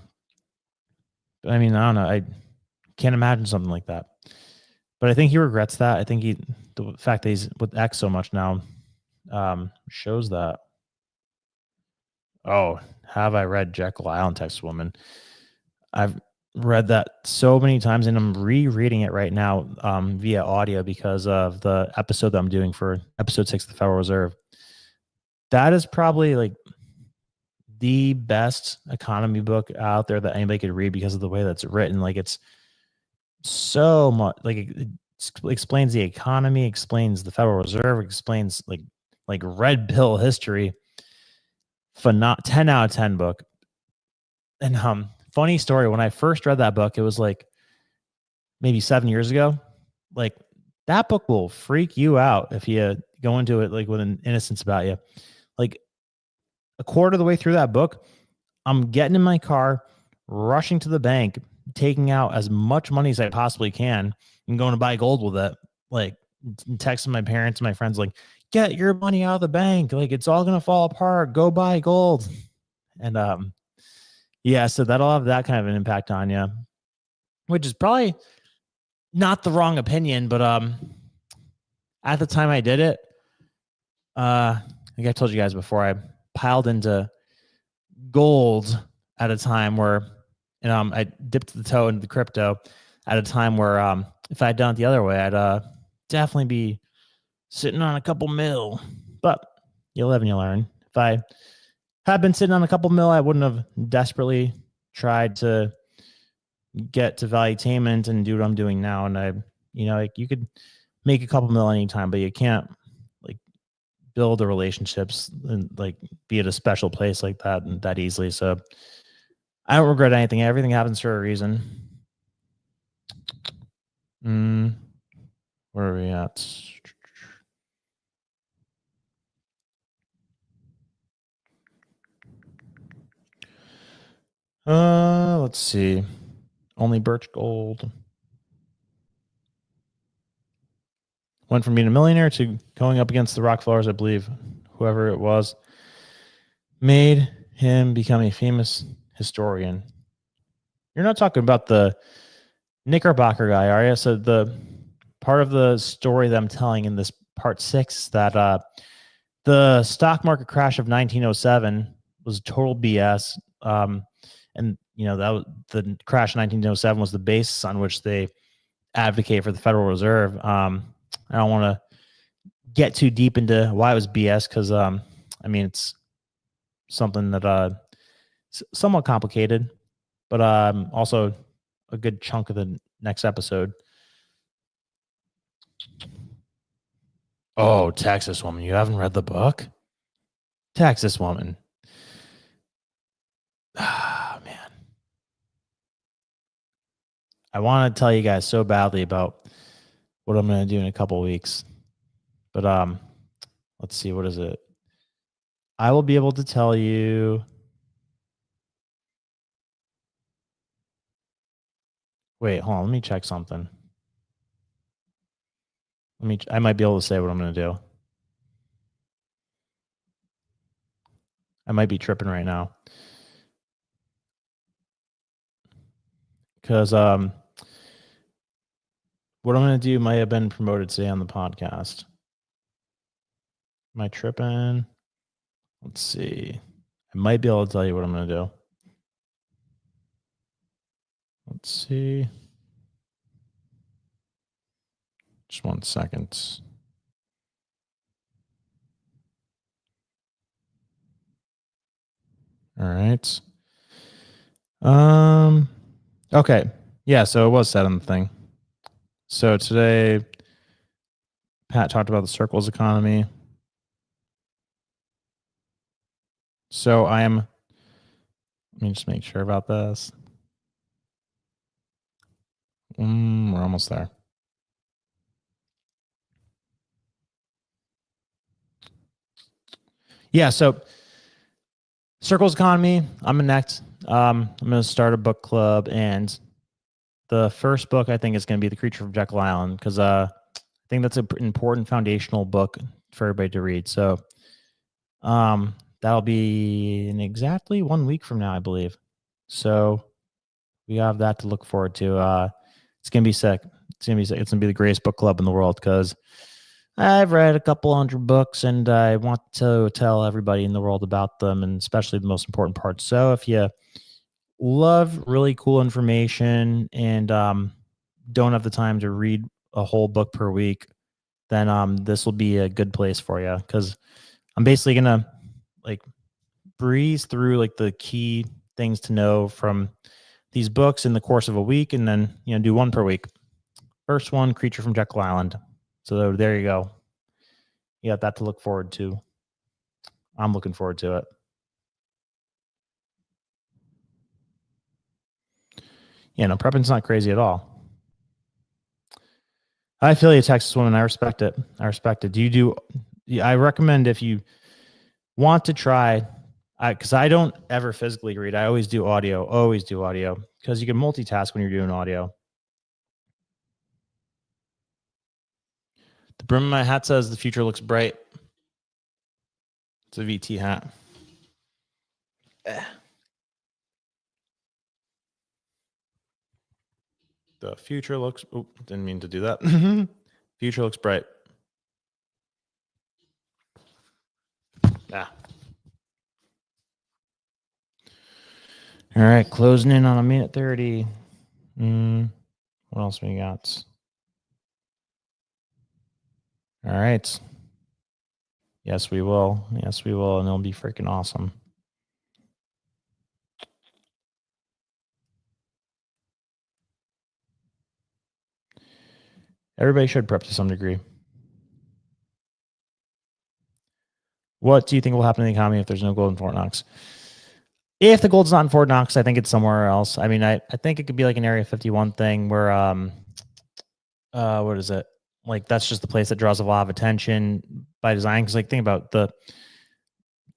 But I mean, I don't know. I can't imagine something like that. But I think he regrets that. I think the fact that he's with X so much now shows that. Oh, have I read Jekyll Island, Texas Woman? I've read that so many times, and I'm rereading it right now via audio because of the episode that I'm doing for episode 6 of the Federal Reserve. That is probably like the best economy book out there that anybody could read because of the way that's written. Like it's so much, like it explains the economy, explains the Federal Reserve, explains like red pill history. 10 out of 10 book. And funny story, when I first read that book, it was like maybe 7 years ago. Like that book will freak you out if you go into it like with an innocence about you. Like a quarter of the way through that book, I'm getting in my car, rushing to the bank, taking out as much money as I possibly can and going to buy gold with it. Like texting my parents and my friends like, get your money out of the bank. Like it's all going to fall apart. Go buy gold. And yeah, so that'll have that kind of an impact on you, which is probably not the wrong opinion, but at the time I did it, like I told you guys before, I piled into gold at a time where, I dipped the toe into the crypto at a time where, if I'd done it the other way, I'd definitely be sitting on a couple mil. But you live and you learn. If I had been sitting on a couple mil, I wouldn't have desperately tried to get to valuetainment and do what I'm doing now. And I, like you could make a couple mil anytime, but you can't like build the relationships and like be at a special place like that and that easily. So I don't regret anything. Everything happens for a reason. Where are we at? Let's see. Only Birch Gold. Went from being a millionaire to going up against the Rockefellers, I believe, whoever it was, made him become a famous historian. You're not talking about the Knickerbocker guy, are you? So the part of the story that I'm telling in this part 6 that the stock market crash of 1907 was total BS. And that was, the crash in 1907 was the basis on which they advocate for the Federal Reserve. I don't want to get too deep into why it was BS because it's something that somewhat complicated, but also a good chunk of the next episode. Oh, Texas Woman. You haven't read the book? Texas Woman. Ah, man. I want to tell you guys so badly about what I'm going to do in a couple of weeks. But let's see, what is it? I will be able to tell you. Wait, hold on, let me check something. I might be able to say what I'm going to do. I might be tripping right now. Because what I'm going to do might have been promoted today on the podcast. Am I tripping? Let's see. I might be able to tell you what I'm going to do. Let's see. Just 1 second. All right. Okay. Yeah, so it was said on the thing. So today, Pat talked about the circles economy. So let me just make sure about this. We're almost there. Yeah, so circles economy, I'm next. I'm going to start a book club, and the first book I think is going to be The Creature from Jekyll Island because I think that's an important foundational book for everybody to read. So that'll be in exactly 1 week from now, I believe. So we have that to look forward to. It's going to be sick. It's going to be the greatest book club in the world because I've read a couple hundred books and I want to tell everybody in the world about them, and especially the most important parts. So if you love really cool information and don't have the time to read a whole book per week, then this will be a good place for you because I'm basically going to like breeze through like the key things to know from these books in the course of a week, and then do one per week. First one, Creature from Jekyll Island. So there you go. You got that to look forward to. I'm looking forward to it. Yeah, no, prepping's not crazy at all. I feel you, Texas Woman. I respect it. I recommend if you want to try, because I don't ever physically read. I always do audio. Because you can multitask when you're doing audio. brim of my hat says the future looks bright. It's a VT hat. The future looks. Oh, didn't mean to do that. Future looks bright. Ah. All right, closing in on 1:30. What else we got? All right. Yes, we will. Yes, we will, and it'll be freaking awesome. Everybody should prep to some degree. What do you think will happen in the economy if there's no gold in Fort Knox? If the gold's not in Fort Knox, I think it's somewhere else. I mean, I think it could be like an Area 51 thing where, what is it? Like, that's just the place that draws a lot of attention by design. Because, like, think about the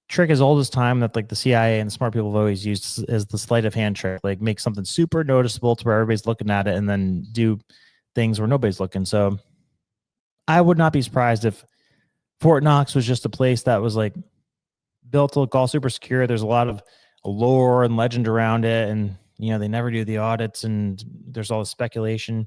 trick as old as time that, like, the CIA and the smart people have always used is the sleight of hand trick. Like, make something super noticeable to where everybody's looking at it and then do things where nobody's looking. So I would not be surprised if Fort Knox was just a place that was, like, built to look all super secure. There's a lot of lore and legend around it, and they never do the audits, and there's all the speculation.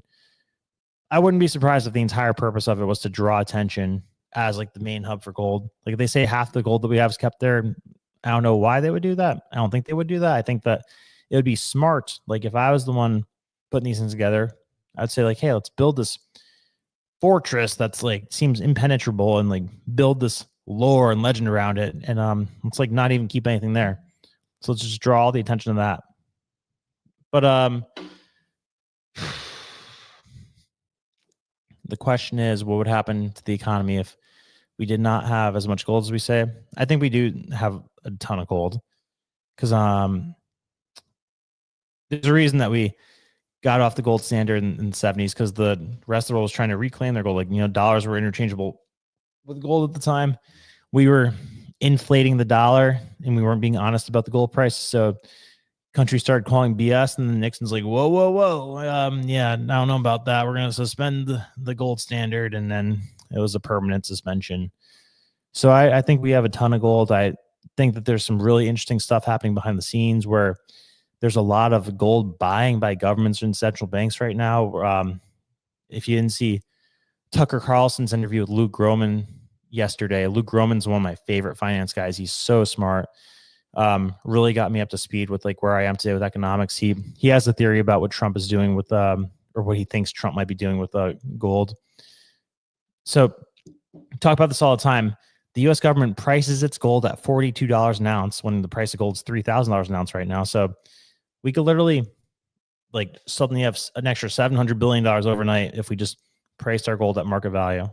I wouldn't be surprised if the entire purpose of it was to draw attention as, like, the main hub for gold. Like, if they say half the gold that we have is kept there, I don't know why they would do that. I don't think they would do that. I think that it would be smart. Like, if I was the one putting these things together, I'd say, like, hey, let's build this fortress that's, like, seems impenetrable, and, like, build this lore and legend around it, and let's, like, not even keep anything there. So let's just draw all the attention to that. But the question is, what would happen to the economy if we did not have as much gold as we say? I think we do have a ton of gold, because there's a reason that we got off the gold standard in the 70s, because the rest of the world was trying to reclaim their gold. Like, dollars were interchangeable with gold at the time. We were inflating the dollar, and we weren't being honest about the gold price. So countries started calling BS, and then Nixon's like, whoa. Yeah, I don't know about that. We're going to suspend the gold standard. And then it was a permanent suspension. So I think we have a ton of gold. I think that there's some really interesting stuff happening behind the scenes where there's a lot of gold buying by governments and central banks right now. If you didn't see Tucker Carlson's interview with Luke Gromen yesterday, Luke Gromen's one of my favorite finance guys. He's so smart. Really got me up to speed with, like, where I am today with economics. He has a theory about what Trump is doing with, or what he thinks Trump might be doing with gold. So talk about this all the time. The U.S. government prices its gold at $42 an ounce when the price of gold is $3,000 an ounce right now. So we could literally, like, suddenly have an extra $700 billion overnight if we just priced our gold at market value.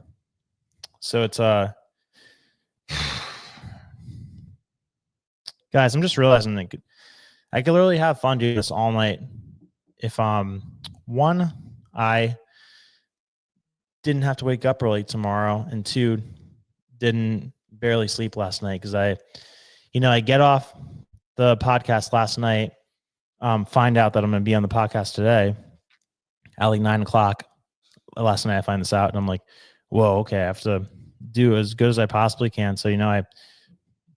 So it's guys, I'm just realizing that I could literally have fun doing this all night if one, I didn't have to wake up early tomorrow, and two, didn't barely sleep last night, because I get off the podcast last night, find out that I'm going to be on the podcast today at like 9:00 last night. I find this out, and I'm like, whoa, okay, I have to do as good as I possibly can. So, I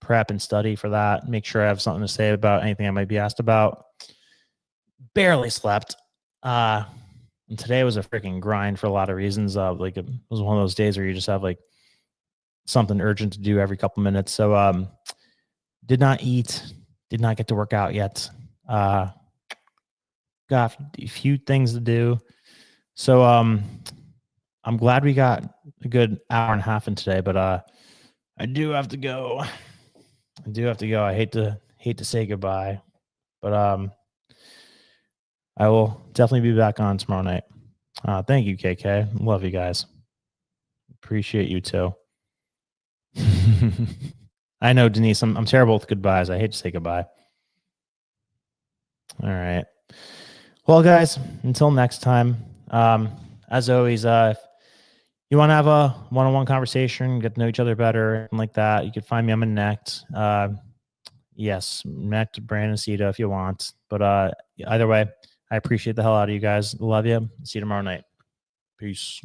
prep and study for that, make sure I have something to say about anything I might be asked about. Barely slept. And today was a freaking grind for a lot of reasons. Like, it was one of those days where you just have, like, something urgent to do every couple minutes. So did not eat, did not get to work out yet. Got a few things to do. So I'm glad we got a good hour and a half in today, but I do have to go. I hate to say goodbye, but I will definitely be back on tomorrow night. Thank you, KK. Love you guys. Appreciate you too. I know, Denise, I'm terrible with goodbyes. I hate to say goodbye. All right. Well, guys, until next time, as always, if you want to have a one-on-one conversation, get to know each other better, and like that, you can find me on Connect. Yes, Connect Brandon Cita if you want. But either way, I appreciate the hell out of you guys. Love you. See you tomorrow night. Peace.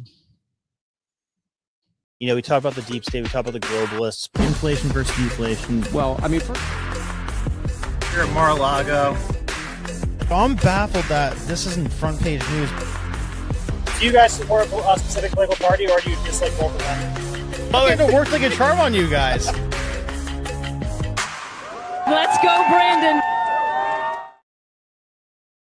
You know, we talk about the deep state, we talk about the globalists. Inflation versus deflation. Well, I mean, Here at Mar-a-Lago. I'm baffled that this isn't front page news. Do you guys support a specific political party, or do you dislike both of them? Oh, if it worked like a charm on you guys. Let's go, Brandon.